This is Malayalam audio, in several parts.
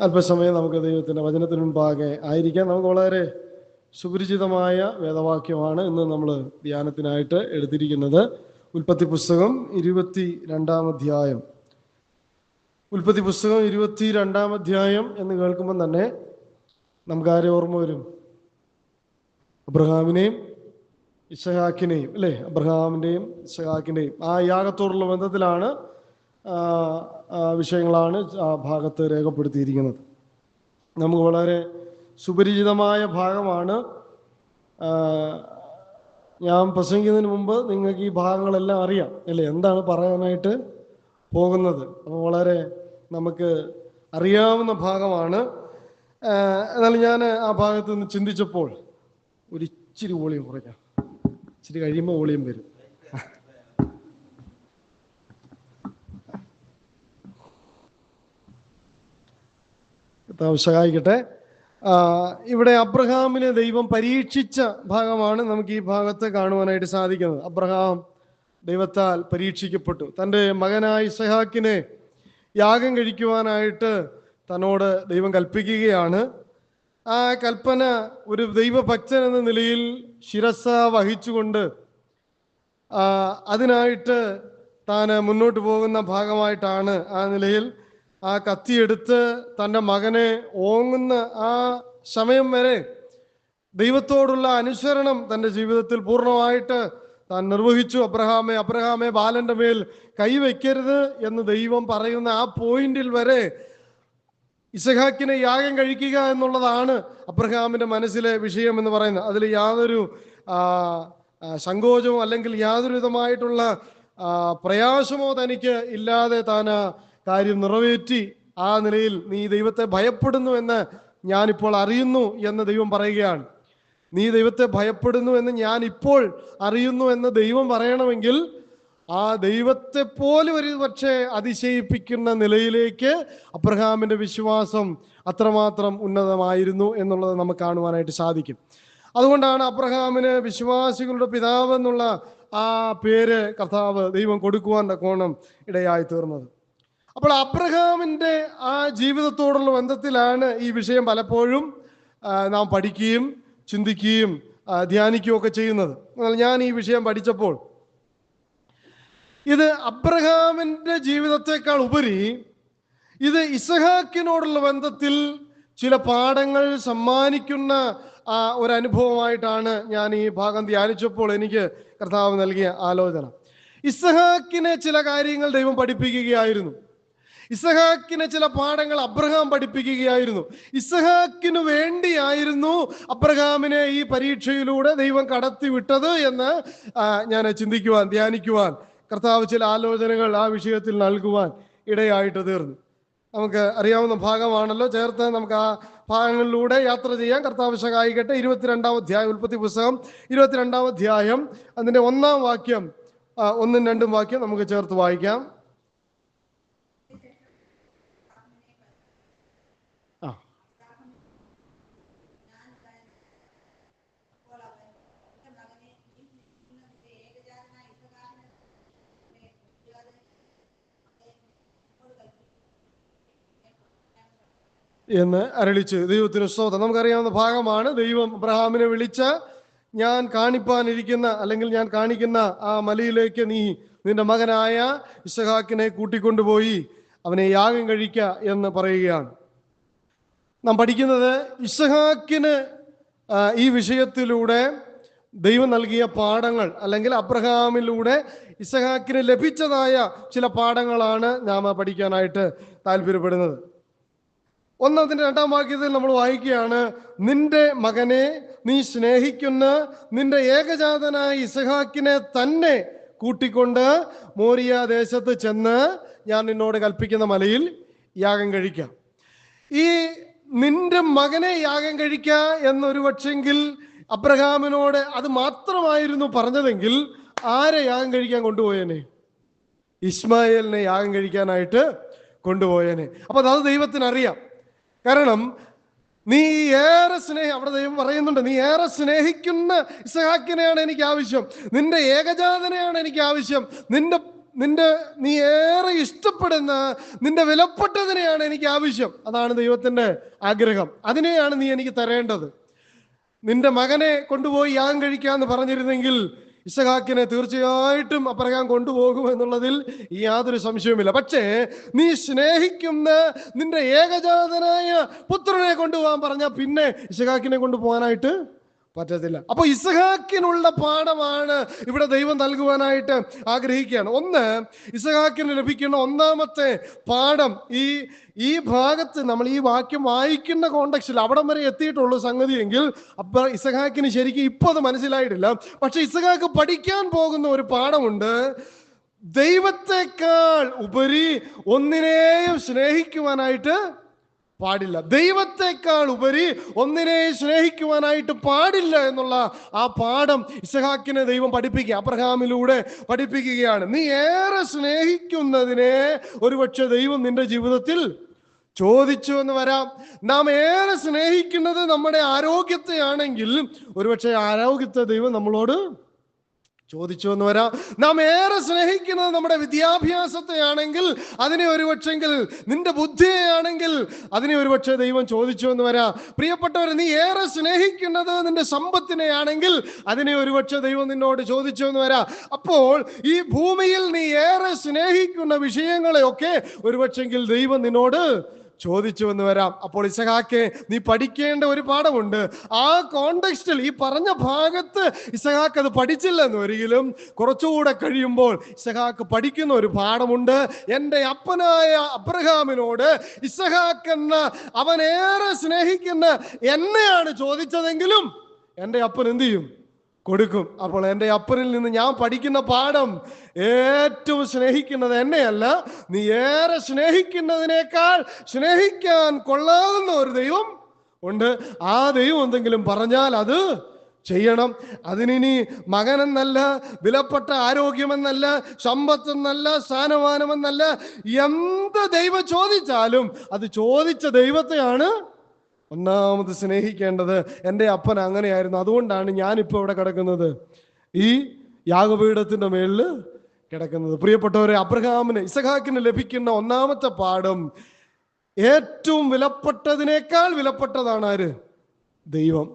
അല്പസമയം നമുക്ക് ദൈവത്തിൻ്റെ വചനത്തിന് മുൻപാകെ ആയിരിക്കാം. നമുക്ക് വളരെ സുപരിചിതമായ വേദവാക്യമാണ് ഇന്ന് നമ്മൾ ധ്യാനത്തിനായിട്ട് എടുത്തിരിക്കുന്നത്. ഉൽപ്പത്തി പുസ്തകം 22-ാം അധ്യായം. ഉൽപ്പത്തി പുസ്തകം 22-ാം അധ്യായം എന്ന് കേൾക്കുമ്പോൾ തന്നെ നമുക്ക് ആരെ ഓർമ്മ വരും? അബ്രഹാമിനെയും ഇസഹാക്കിനെയും, അല്ലേ? അബ്രഹാമിൻ്റെയും ഇസഹാക്കിൻ്റെയും ആ യാഗത്തോടുള്ള ബന്ധത്തിലാണ് വിഷയങ്ങളാണ് ആ ഭാഗത്ത് രേഖപ്പെടുത്തിയിരിക്കുന്നത്. നമുക്ക് വളരെ സുപരിചിതമായ ഭാഗമാണ്. ഞാൻ പ്രസംഗിക്കുന്നതിന് മുമ്പ് നിങ്ങൾക്ക് ഈ ഭാഗങ്ങളെല്ലാം അറിയാം, അല്ലേ? എന്താണ് പറയാനായിട്ട് പോകുന്നത്. അപ്പോൾ വളരെ നമുക്ക് അറിയാവുന്ന ഭാഗമാണ്. എന്നാൽ ഞാൻ ആ ഭാഗത്ത് നിന്ന് ചിന്തിച്ചപ്പോൾ ഒരു ഇച്ചിരി വോളിയം കുറയ്ക്കാം. ഇച്ചിരി കഴിയുമ്പോൾ വോളിയം വരും. സഹായിക്കട്ടെ. ഇവിടെ അബ്രഹാമിനെ ദൈവം പരീക്ഷിച്ച ഭാഗമാണ് നമുക്ക് ഈ ഭാഗത്ത് കാണുവാനായിട്ട് സാധിക്കുന്നത്. അബ്രഹാം ദൈവത്താൽ പരീക്ഷിക്കപ്പെട്ടു. തൻ്റെ മകനായ ഇസഹാക്കിനെ യാഗം കഴിക്കുവാനായിട്ട് തന്നോട് ദൈവം കൽപ്പിക്കുകയാണ്. ആ കൽപ്പന ഒരു ദൈവഭക്തൻ എന്ന നിലയിൽ ശിരസ വഹിച്ചുകൊണ്ട് അതിനായിട്ട് താൻ മുന്നോട്ട് പോകുന്ന ഭാഗമായിട്ടാണ് ആ നിലയിൽ ആ കത്തിയെടുത്ത് തൻ്റെ മകനെ ഓങ്ങുന്ന ആ സമയം വരെ ദൈവത്തോടുള്ള അനുസരണം തൻ്റെ ജീവിതത്തിൽ പൂർണ്ണമായിട്ട് താൻ നിർവഹിച്ചു. അബ്രഹാമെ ബാലന്റെ മേൽ കൈവയ്ക്കരുത് എന്ന് ദൈവം പറയുന്ന ആ പോയിന്റിൽ വരെ ഇസഹാക്കിനെ യാഗം കഴിക്കുക എന്നുള്ളതാണ് അബ്രഹാമിന്റെ മനസ്സിലെ വിഷയം എന്ന് പറയുന്നത്. അതിൽ യാതൊരു സങ്കോചമോ അല്ലെങ്കിൽ യാതൊരു വിധമായിട്ടുള്ള പ്രയാസമോ തനിക്ക് ഇല്ലാതെ താൻ കാര്യം നിറവേറ്റി. ആ നിലയിൽ നീ ദൈവത്തെ ഭയപ്പെടുന്നു എന്ന് ഞാനിപ്പോൾ അറിയുന്നു എന്ന് ദൈവം പറയുകയാണ്. നീ ദൈവത്തെ ഭയപ്പെടുന്നു എന്ന് ഞാൻ ഇപ്പോൾ അറിയുന്നു എന്ന് ദൈവം പറയണമെങ്കിൽ ആ ദൈവത്തെ പോലും ഒരു പക്ഷേ അതിശയിപ്പിക്കുന്ന നിലയിലേക്ക് അബ്രഹാമിന്റെ വിശ്വാസം അത്രമാത്രം ഉന്നതമായിരുന്നു എന്നുള്ളത് നമുക്ക് കാണുവാനായിട്ട് സാധിക്കും. അതുകൊണ്ടാണ് അബ്രഹാമിന് വിശ്വാസികളുടെ പിതാവ് എന്നുള്ള ആ പേര് കർത്താവ് ദൈവം കൊടുക്കുവാൻ തക്കോണം ഇടയായി തീർന്നത്. അപ്പോൾ അബ്രഹാമിന്റെ ആ ജീവിതത്തോടുള്ള ബന്ധത്തിലാണ് ഈ വിഷയം പലപ്പോഴും നാം പഠിക്കുകയും ചിന്തിക്കുകയും ധ്യാനിക്കുകയും ഒക്കെ ചെയ്യുന്നത്. എന്നാൽ ഞാൻ ഈ വിഷയം പഠിച്ചപ്പോൾ ഇത് അബ്രഹാമിന്റെ ജീവിതത്തെക്കാൾ ഉപരി ഇത് ഇസഹാക്കിനോടുള്ള ബന്ധത്തിൽ ചില പാഠങ്ങൾ സമ്മാനിക്കുന്ന ഒരു അനുഭവമായിട്ടാണ് ഞാൻ ഈ ഭാഗം ധ്യാനിച്ചപ്പോൾ എനിക്ക് കർത്താവ് നൽകിയ ആലോചന. ഇസഹാക്കിനെ ചില കാര്യങ്ങൾ ദൈവം പഠിപ്പിക്കുകയായിരുന്നു. ഇസഹാക്കിനെ ചില പാഠങ്ങൾ അബ്രഹാം പഠിപ്പിക്കുകയായിരുന്നു. ഇസഹാക്കിനു വേണ്ടിയായിരുന്നു അബ്രഹാമിനെ ഈ പരീക്ഷയിലൂടെ ദൈവം കടത്തി വിട്ടത് എന്ന് ഞാൻ ചിന്തിക്കുവാൻ, ധ്യാനിക്കുവാൻ കർത്താവ് ചില ആലോചനകൾ ആ വിഷയത്തിൽ നൽകുവാൻ ഇടയായിട്ട് തീർന്നു. നമുക്ക് അറിയാവുന്ന ഭാഗമാണല്ലോ. ചേർത്ത് നമുക്ക് ആ ഭാഗങ്ങളിലൂടെ യാത്ര ചെയ്യാൻ കർത്താവ് സഹായിക്കട്ടെ. 22-ാം അധ്യായം, ഉൽപ്പത്തി പുസ്തകം 22-ാം അധ്യായം, അതിന്റെ 1-ാം വാക്യം, 1ഉം 2ഉം വാക്യം നമുക്ക് ചേർത്ത് വായിക്കാം. എന്ന് അരുളിച്ച് ദൈവത്തിന് സ്തോത്രം. നമുക്കറിയാവുന്ന ഭാഗമാണ്. ദൈവം അബ്രഹാമിനെ വിളിച്ച, ഞാൻ കാണിപ്പാനിരിക്കുന്ന അല്ലെങ്കിൽ ഞാൻ കാണിക്കുന്ന ആ മലയിലേക്ക് നീ നിന്റെ മകനായ ഇസഹാക്കിനെ കൂട്ടിക്കൊണ്ടുപോയി അവനെ യാഗം കഴിക്ക എന്ന് പറയുകയാണ്. നാം പഠിക്കുന്നത് ഇസഹാക്കിന് ഈ വിഷയത്തിലൂടെ ദൈവം നൽകിയ പാഠങ്ങൾ അല്ലെങ്കിൽ അബ്രഹാമിലൂടെ ഇസഹാക്കിന് ലഭിച്ചതായ ചില പാഠങ്ങളാണ് നാം പഠിക്കാനായിട്ട് താല്പര്യപ്പെടുന്നത്. അതിന്റെ 2-ാം വാക്യത്തിൽ നമ്മൾ വായിക്കുകയാണ്, നിന്റെ മകനെ നീ സ്നേഹിക്കുന്ന നിന്റെ ഏകജാതനായ ഇസഹാക്കിനെ തന്നെ കൂട്ടിക്കൊണ്ട് മോരിയ ദേശത്ത് ചെന്ന് ഞാൻ നിന്നോട് കൽപ്പിക്കുന്ന മലയിൽ യാഗം കഴിക്കാം. ഈ നിന്റെ മകനെ യാഗം കഴിക്ക എന്നൊരു പക്ഷെങ്കിൽ അബ്രഹാമിനോട് അത് മാത്രമായിരുന്നു പറഞ്ഞതെങ്കിൽ ആരെ യാഗം കഴിക്കാൻ കൊണ്ടുപോയേനെ? ഇസ്മായേലിനെ യാഗം കഴിക്കാനായിട്ട് കൊണ്ടുപോയേനെ. അപ്പൊ അത് ദൈവത്തിന് അറിയാം. കാരണം നീ ഏറെ അവിടെ ദൈവം പറയുന്നുണ്ട്, നീ ഏറെ സ്നേഹിക്കുന്ന ഇസഹാക്കിനെയാണ് എനിക്ക് ആവശ്യം, നിന്റെ ഏകജാതനെയാണ് എനിക്ക് ആവശ്യം, നീ ഏറെ ഇഷ്ടപ്പെടുന്ന നിന്റെ വിലപ്പെട്ടതിനെയാണ് എനിക്ക് ആവശ്യം. അതാണ് ദൈവത്തിന്റെ ആഗ്രഹം. അതിനെയാണ് നീ എനിക്ക് തരേണ്ടത്. നിന്റെ മകനെ കൊണ്ടുപോയി യാഗം കഴിക്കാന്ന് പറഞ്ഞിരുന്നെങ്കിൽ ഇസഹാക്കിനെ തീർച്ചയായിട്ടും അബ്രഹാം കൊണ്ടുപോകും എന്നുള്ളതിൽ യാതൊരു സംശയവുമില്ല. പക്ഷേ നീ സ്നേഹിക്കുന്ന നിന്റെ ഏകജാതനായ പുത്രനെ കൊണ്ടുപോകാൻ പറഞ്ഞാൽ പിന്നെ ഇസഹാക്കിനെ കൊണ്ടുപോകാനായിട്ട് പറ്റത്തില്ല. അപ്പൊ ഇസഹാക്കിനുള്ള പാഠമാണ് ഇവിടെ ദൈവം നൽകുവാനായിട്ട് ആഗ്രഹിക്കുകയാണ്. ഒന്ന്, ഇസഹാക്കിന് ലഭിക്കുന്ന ഒന്നാമത്തെ പാഠം ഈ ഭാഗത്ത് നമ്മൾ ഈ വാക്യം വായിക്കുന്ന കോണ്ടക്സ്റ്റിൽ അവിടം വരെ എത്തിയിട്ടുള്ളൂ സംഗതി എങ്കിൽ അപ്പൊ ഇസഹാക്കിന് ശരിക്കും ഇപ്പൊ അത് മനസ്സിലായിട്ടില്ല. പക്ഷെ ഇസഹാക്ക് പഠിക്കാൻ പോകുന്ന ഒരു പാഠമുണ്ട്. ദൈവത്തെക്കാൾ ഉപരി ഒന്നിനെയും സ്നേഹിക്കുവാനായിട്ട് പാടില്ല. ദൈവത്തെക്കാൾ ഉപരി ഒന്നിനെയും സ്നേഹിക്കുവാനായിട്ട് പാടില്ല എന്നുള്ള ആ പാഠം ഇസഹാക്കിനെ ദൈവം പഠിപ്പിക്കുക, അബ്രഹാമിലൂടെ പഠിപ്പിക്കുകയാണ്. നീ ഏറെ സ്നേഹിക്കുന്നതിനെ ഒരുപക്ഷെ ദൈവം നിന്റെ ജീവിതത്തിൽ ചോദിച്ചു എന്ന് വരാം. നാം ഏറെ സ്നേഹിക്കുന്നത് നമ്മുടെ ആരോഗ്യത്തെയാണെങ്കിൽ ഒരുപക്ഷെ ആരോഗ്യത്തെ ദൈവം നമ്മളോട് ചോദിച്ചു എന്ന് വരാം. നാം ഏറെ സ്നേഹിക്കുന്നത് നമ്മുടെ വിദ്യാഭ്യാസത്തെയാണെങ്കിൽ അതിനെ ഒരുപക്ഷെങ്കിൽ, നിന്റെ ബുദ്ധിയെയാണെങ്കിൽ അതിനെ ഒരുപക്ഷെ ദൈവം ചോദിച്ചു എന്ന് വരാം. പ്രിയപ്പെട്ടവർ, നീ ഏറെ സ്നേഹിക്കുന്നത് നിന്റെ സമ്പത്തിനെയാണെങ്കിൽ അതിനെ ഒരുപക്ഷെ ദൈവം നിന്നോട് ചോദിച്ചു എന്ന് വരാം. അപ്പോൾ ഈ ഭൂമിയിൽ നീ ഏറെ സ്നേഹിക്കുന്ന വിഷയങ്ങളെയൊക്കെ ഒരുപക്ഷെങ്കിൽ ദൈവം നിന്നോട് ചോദിച്ചു എന്ന് വരാം. അപ്പോൾ ഇസഹാക്കെ, നീ പഠിക്കേണ്ട ഒരു പാഠമുണ്ട്. ആ കോണ്ടെക്സ്റ്റിൽ ഈ പറഞ്ഞ ഭാഗത്ത് ഇസഹാക്ക് അത് പഠിച്ചില്ല എന്ന് ഒരിക്കലും കുറച്ചുകൂടെ കഴിയുമ്പോൾ ഇസഹാക്ക് പഠിക്കുന്ന ഒരു പാഠമുണ്ട്. എൻ്റെ അപ്പനായ അബ്രഹാമിനോട് ഇസഹാക്ക് എന്ന അവനേറെ സ്നേഹിക്കുന്ന എന്നെയാണ് ചോദിച്ചതെങ്കിലും എൻ്റെ അപ്പൻ എന്ത് ചെയ്യും? കൊടുക്കും. അപ്പോൾ എൻ്റെ അപ്പനിൽ നിന്ന് ഞാൻ പഠിക്കുന്ന പാഠം, ഏറ്റവും സ്നേഹിക്കുന്നത് എന്നെയല്ല, നീ ഏറെ സ്നേഹിക്കുന്നതിനേക്കാൾ സ്നേഹിക്കാൻ കൊള്ളാവുന്ന ഒരു ദൈവം ഉണ്ട്. ആ ദൈവം എന്തെങ്കിലും പറഞ്ഞാൽ അത് ചെയ്യണം. അതിനി മകനെന്നല്ല, വിലപ്പെട്ട ആരോഗ്യമെന്നല്ല, സമ്പത്തെന്നല്ല, സ്ഥാനമാനമെന്നല്ല, എന്ത് ദൈവം ചോദിച്ചാലും അത് ചോദിച്ച ദൈവത്തെയാണ് ഒന്നാമത് സ്നേഹിക്കേണ്ടത്. എൻ്റെ അപ്പൻ അങ്ങനെയായിരുന്നു. അതുകൊണ്ടാണ് ഞാനിപ്പോൾ ഇവിടെ കിടക്കുന്നത്, ഈ യാഗപീഠത്തിന്റെ മേളിൽ കിടക്കുന്നത്. പ്രിയപ്പെട്ടവരെ, അബ്രഹാമിന്, ഇസഹാക്കിന് ലഭിക്കുന്ന ഒന്നാമത്തെ പാഠം, ഏറ്റവും വിലപ്പെട്ടതിനേക്കാൾ വിലപ്പെട്ടതാണ് ആര്? ദൈവം.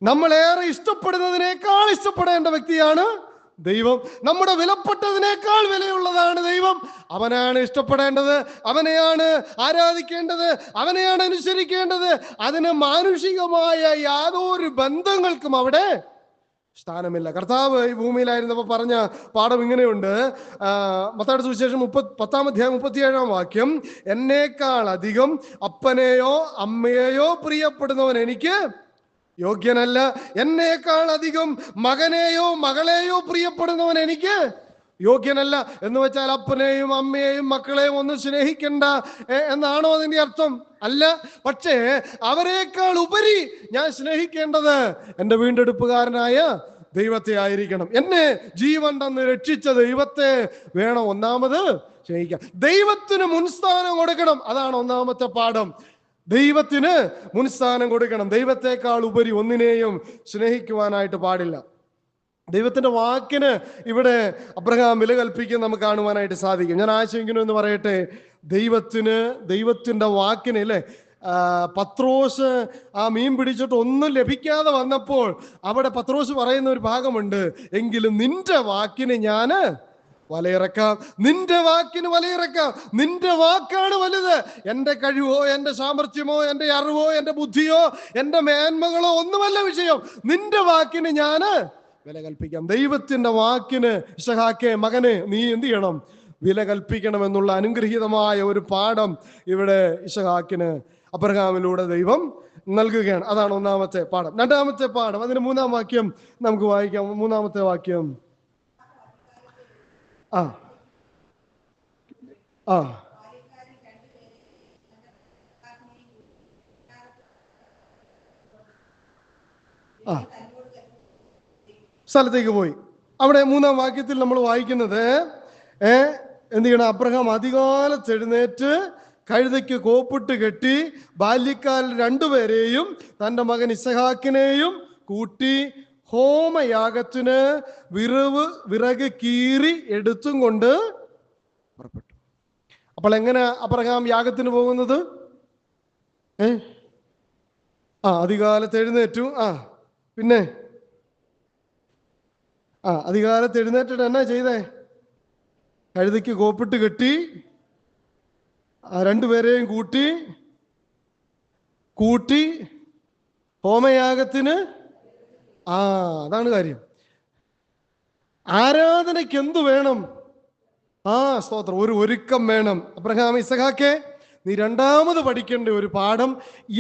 നമ്മളേറെ ഇഷ്ടപ്പെടുന്നതിനേക്കാൾ ഇഷ്ടപ്പെടേണ്ട വ്യക്തിയാണ് ദൈവം. നമ്മുടെ വിലപ്പെട്ടതിനേക്കാൾ വിലയുള്ളതാണ് ദൈവം. അവനാണ് ഇഷ്ടപ്പെടേണ്ടത്, അവനെയാണ് ആരാധിക്കേണ്ടത്, അവനെയാണ് അനുസരിക്കേണ്ടത്. അതിന് മാനുഷികമായ യാതൊരു ബന്ധങ്ങൾക്കും അവിടെ സ്ഥാനമില്ല. കർത്താവ് ഈ ഭൂമിയിലായിരുന്നപ്പോൾ പറഞ്ഞ പാഠം ഇങ്ങനെയുണ്ട്. മത്തായിയുടെ സുവിശേഷം 10-ാം അധ്യായം 37-ാം വാക്യം, എന്നേക്കാൾ അധികം അപ്പനെയോ അമ്മയെയോ പ്രിയപ്പെടുന്നവൻ എനിക്ക് യോഗ്യനല്ല, എന്നേക്കാൾ അധികം മകനെയോ മകളെയോ പ്രിയപ്പെടുന്നവൻ എനിക്ക് യോഗ്യനല്ല. എന്ന് വെച്ചാൽ അപ്പനെയും അമ്മയെയും മക്കളെയും ഒന്നും സ്നേഹിക്കണ്ട എന്നാണോ അതിന്റെ അർത്ഥം? അല്ല. പക്ഷേ അവരെക്കാൾ ഉപരി ഞാൻ സ്നേഹിക്കേണ്ടത് എൻ്റെ വീണ്ടെടുപ്പുകാരനായ ദൈവത്തെ ആയിരിക്കണം. എന്നെ ജീവൻ തന്ന് രക്ഷിച്ച ദൈവത്തെ വേണം ഒന്നാമത് സ്നേഹിക്കാൻ. ദൈവത്തിന് മുൻസ്ഥാനം കൊടുക്കണം. അതാണ് ഒന്നാമത്തെ പാഠം. ദൈവത്തിന് മുൻസ്ഥാനം കൊടുക്കണം. ദൈവത്തെക്കാൾ ഉപരി ഒന്നിനെയും സ്നേഹിക്കുവാനായിട്ട് പാടില്ല. ദൈവത്തിന്റെ വാക്കിന് ഇവിടെ അബ്രഹാം വില കൽപ്പിക്കാൻ നമുക്ക് കാണുവാനായിട്ട് സാധിക്കും. ഞാൻ ആശയിക്കുന്നു എന്ന് പറയട്ടെ, ദൈവത്തിന്റെ വാക്കിന് അല്ലേ, പത്രോസ് ആ മീൻ പിടിച്ചിട്ട് ഒന്നും ലഭിക്കാതെ വന്നപ്പോൾ അവിടെ പത്രോസ് പറയുന്ന ഒരു ഭാഗമുണ്ട്, എങ്കിലും നിന്റെ വാക്കിന് ഞാന് വലയിറക്കാം, നിന്റെ വാക്കിന് വലയിറക്കാം. നിന്റെ വാക്കാണ് വലുത്. എൻ്റെ കഴിവോ എൻ്റെ സാമർഥ്യമോ എൻ്റെ അറിവോ എൻ്റെ ബുദ്ധിയോ എൻ്റെ മേന്മകളോ ഒന്നുമല്ല വിഷയം. നിന്റെ വാക്കിന് ഞാന് വില കൽപ്പിക്കാം. ദൈവത്തിന്റെ വാക്കിന് ഇസഹാക്കെ, മകനെ, നീ എന്ത് ചെയ്യണം? വില കൽപ്പിക്കണം എന്നുള്ള അനുഗ്രഹീതമായ ഒരു പാഠം ഇവിടെ ഇസഹാക്കിന് അബ്രഹാമിലൂടെ ദൈവം നൽകുകയാണ്. അതാണ് ഒന്നാമത്തെ പാഠം. രണ്ടാമത്തെ പാഠം, അതിന് 3-ാം വാക്യം നമുക്ക് വായിക്കാം. 3-ാമത്തെ വാക്യം, ആ ആ ആ സ്ഥലത്തേക്ക് പോയി. അവിടെ 3-ാം വാക്യത്തിൽ നമ്മൾ വായിക്കുന്നത്, എന്ത് ചെയ്യണം? അബ്രഹാം അധികാലത്ത് എഴുന്നേറ്റ് കഴുതയ്ക്ക് കോപ്പിട്ട് കെട്ടി ബാല്യക്കാരിൽ 2 പേരെയും തൻ്റെ മകൻ ഇസഹാക്കിനെയും കൂട്ടി ഹോമയാഗത്തിന് വിറക് കീറി എടുത്തും കൊണ്ട് പുറപ്പെട്ടു. അപ്പോൾ എങ്ങനെ അബ്രഹാം യാഗത്തിന് പോകുന്നത്? അതികാലത്ത് എഴുന്നേറ്റു. പിന്നെ അതികാലത്ത് എഴുന്നേറ്റിട്ട് എന്നാ ചെയ്തേ? കഴുതയ്ക്ക് കോപ്പിട്ട് കെട്ടി രണ്ടുപേരെയും കൂട്ടി ഹോമയാഗത്തിന്. അതാണ് കാര്യം. ആരാധനയ്ക്ക് എന്തു വേണം? സ്തോത്രം, ഒരു ഒരുക്കം വേണം. അബ്രഹാം, ഇസഹാക്കേ, നീ രണ്ടാമത് പഠിക്കേണ്ട ഒരു പാഠം,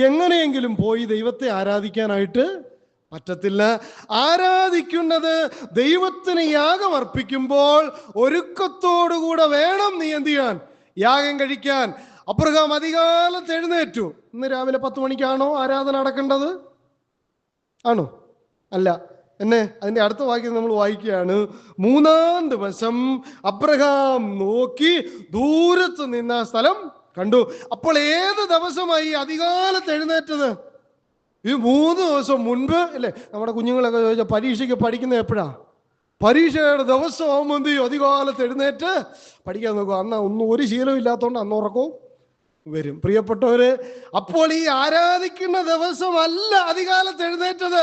എങ്ങനെയെങ്കിലും പോയി ദൈവത്തെ ആരാധിക്കാനായിട്ട് പറ്റത്തില്ല. ആരാധിക്കുന്നത് ദൈവത്തിന് യാഗം അർപ്പിക്കുമ്പോൾ ഒരുക്കത്തോടുകൂടെ വേണം നീ എന്ത് ചെയ്യാൻ? യാഗം കഴിക്കാൻ. അബ്രഹാം അതികാലത്ത് എഴുന്നേറ്റു. ഇന്ന് രാവിലെ 10 മണിക്കാണോ ആരാധന നടക്കേണ്ടത്? ആണോ? അല്ല. അതിന്റെ അടുത്ത വാക്യം നമ്മൾ വായിക്കുകയാണ്. 3-ാം ദിവസം അബ്രഹാം നോക്കി ദൂരത്ത് നിന്ന സ്ഥലം കണ്ടു. അപ്പോൾ ഏത് ദിവസമായി അതികാലത്ത് എഴുന്നേറ്റത്? ഈ 3 ദിവസം മുൻപ് അല്ലേ? നമ്മുടെ കുഞ്ഞുങ്ങളൊക്കെ ചോദിച്ചാൽ പരീക്ഷയ്ക്ക് പഠിക്കുന്നത് എപ്പോഴാ? പരീക്ഷയുടെ ദിവസം ആവുമ്പോൾ എന്ത് ചെയ്യും? അതികാലത്ത് എഴുന്നേറ്റ് പഠിക്കാൻ നോക്കും. അന്ന് ഒന്നും ഒരു ശീലം ഇല്ലാത്തതുകൊണ്ട് അന്ന് ഉറക്കവും വരും. പ്രിയപ്പെട്ടവര്, അപ്പോൾ ഈ ആരാധിക്കുന്ന ദിവസമല്ല അതികാലത്ത് എഴുന്നേറ്റത്.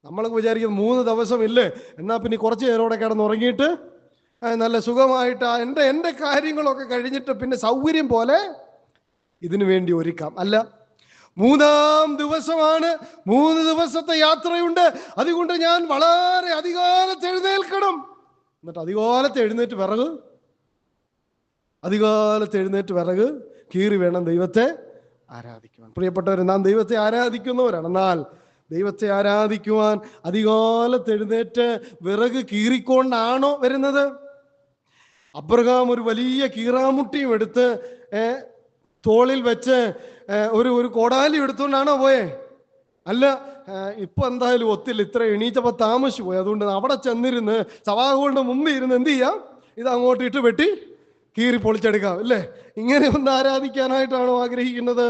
നമ്മളൊക്കെ വിചാരിക്കുന്നത് 3 ദിവസം ഇല്ലേ, എന്നാ പിന്നെ കുറച്ച് നേരോടെ കിടന്നുറങ്ങിയിട്ട് നല്ല സുഖമായിട്ട് എൻ്റെ കാര്യങ്ങളൊക്കെ കഴിഞ്ഞിട്ട് പിന്നെ സൗകര്യം പോലെ ഇതിനു വേണ്ടി ഒരുക്കാം. അല്ല, 3-ാം ദിവസമാണ്. 3 ദിവസത്തെ യാത്രയുണ്ട്. അതുകൊണ്ട് ഞാൻ വളരെ അതികാലത്ത് എഴുന്നേൽക്കണം. എന്നിട്ട് അതികാലത്ത് എഴുന്നേറ്റ് വിറക് കീറി വേണം ദൈവത്തെ ആരാധിക്കുവാൻ. പ്രിയപ്പെട്ടവർ, നാം ദൈവത്തെ ആരാധിക്കുന്നവരാണ്. എന്നാൽ ദൈവത്തെ ആരാധിക്കുവാൻ അതികാലത്ത് എഴുന്നേറ്റ് വിറക് കീറിക്കൊണ്ടാണോ വരുന്നത്? അബ്രഹാം ഒരു വലിയ കീറാമുട്ടിയും എടുത്ത് തോളിൽ വെച്ച് ഒരു കോടാലി എടുത്തുകൊണ്ടാണോ പോയേ? അല്ല. ഇപ്പൊ എന്തായാലും ഒത്തില്ല, ഇത്ര എണീറ്റപ്പോ താമസിച്ചു പോയി. അതുകൊണ്ട് അവിടെ ചെന്നിരുന്ന് സഭാകളുടെ മുമ്പിൽ ഇരുന്ന് എന്ത് ചെയ്യാം? ഇത് അങ്ങോട്ട് ഇട്ട് വെട്ടി കീറി പൊളിച്ചെടുക്കാം അല്ലേ? ഇങ്ങനെ ഒന്ന് ആരാധിക്കാനായിട്ടാണോ ആഗ്രഹിക്കുന്നത്?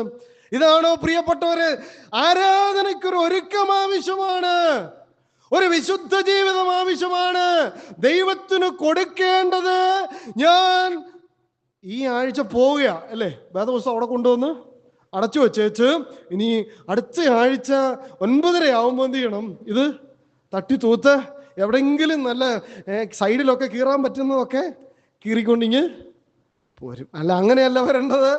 ഇതാണോ പ്രിയപ്പെട്ടവര്? ആരാധനയ്ക്കൊരു ഒരുക്കം ആവശ്യമാണ്, ഒരു വിശുദ്ധ ജീവിതം ആവശ്യമാണ്. ദൈവത്തിന് കൊടുക്കേണ്ടത് ഞാൻ ഈ ആഴ്ച പോവുക അല്ലേ? വേദപുസ്തകം അവിടെ കൊണ്ടുവന്ന് അടച്ചു വെച്ചേച്ച് ഇനി അടുത്ത ആഴ്ച 9:30 ആവുമ്പോൾ എന്ത് ചെയ്യണം? ഇത് തട്ടി തൂത്ത് എവിടെയെങ്കിലും നല്ല സൈഡിലൊക്കെ കീറാൻ പറ്റുന്നതൊക്കെ കീറിക്കൊണ്ടിങ്ങ് പോരും. അല്ല, അങ്ങനെയല്ല വരേണ്ടത്.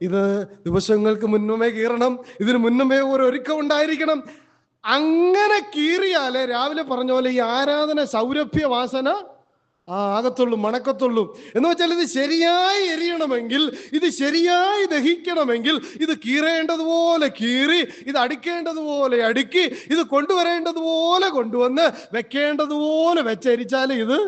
ഇത് ദിവസങ്ങൾക്ക് മുന്നമേ കീറണം. ഇതിന് മുന്നമേ ഒരു ഒരുക്കം ഉണ്ടായിരിക്കണം. അങ്ങനെ കീറിയാലേ രാവിലെ പറഞ്ഞ പോലെ ഈ ആരാധന സൗരഭ്യ വാസന ആകത്തുള്ളൂ, മണക്കത്തുള്ളൂ. എന്ന് വെച്ചാൽ ഇത് ശരിയായി എരിയണമെങ്കിൽ, ഇത് ശരിയായി ദഹിക്കണമെങ്കിൽ ഇത് കീറേണ്ടതുപോലെ കീറി, ഇത് അടുക്കേണ്ടതുപോലെ അടുക്കി, ഇത് കൊണ്ടുവരേണ്ടതുപോലെ കൊണ്ടുവന്ന് വെക്കേണ്ടതുപോലെ വെച്ചരിച്ചാലേ ഇത്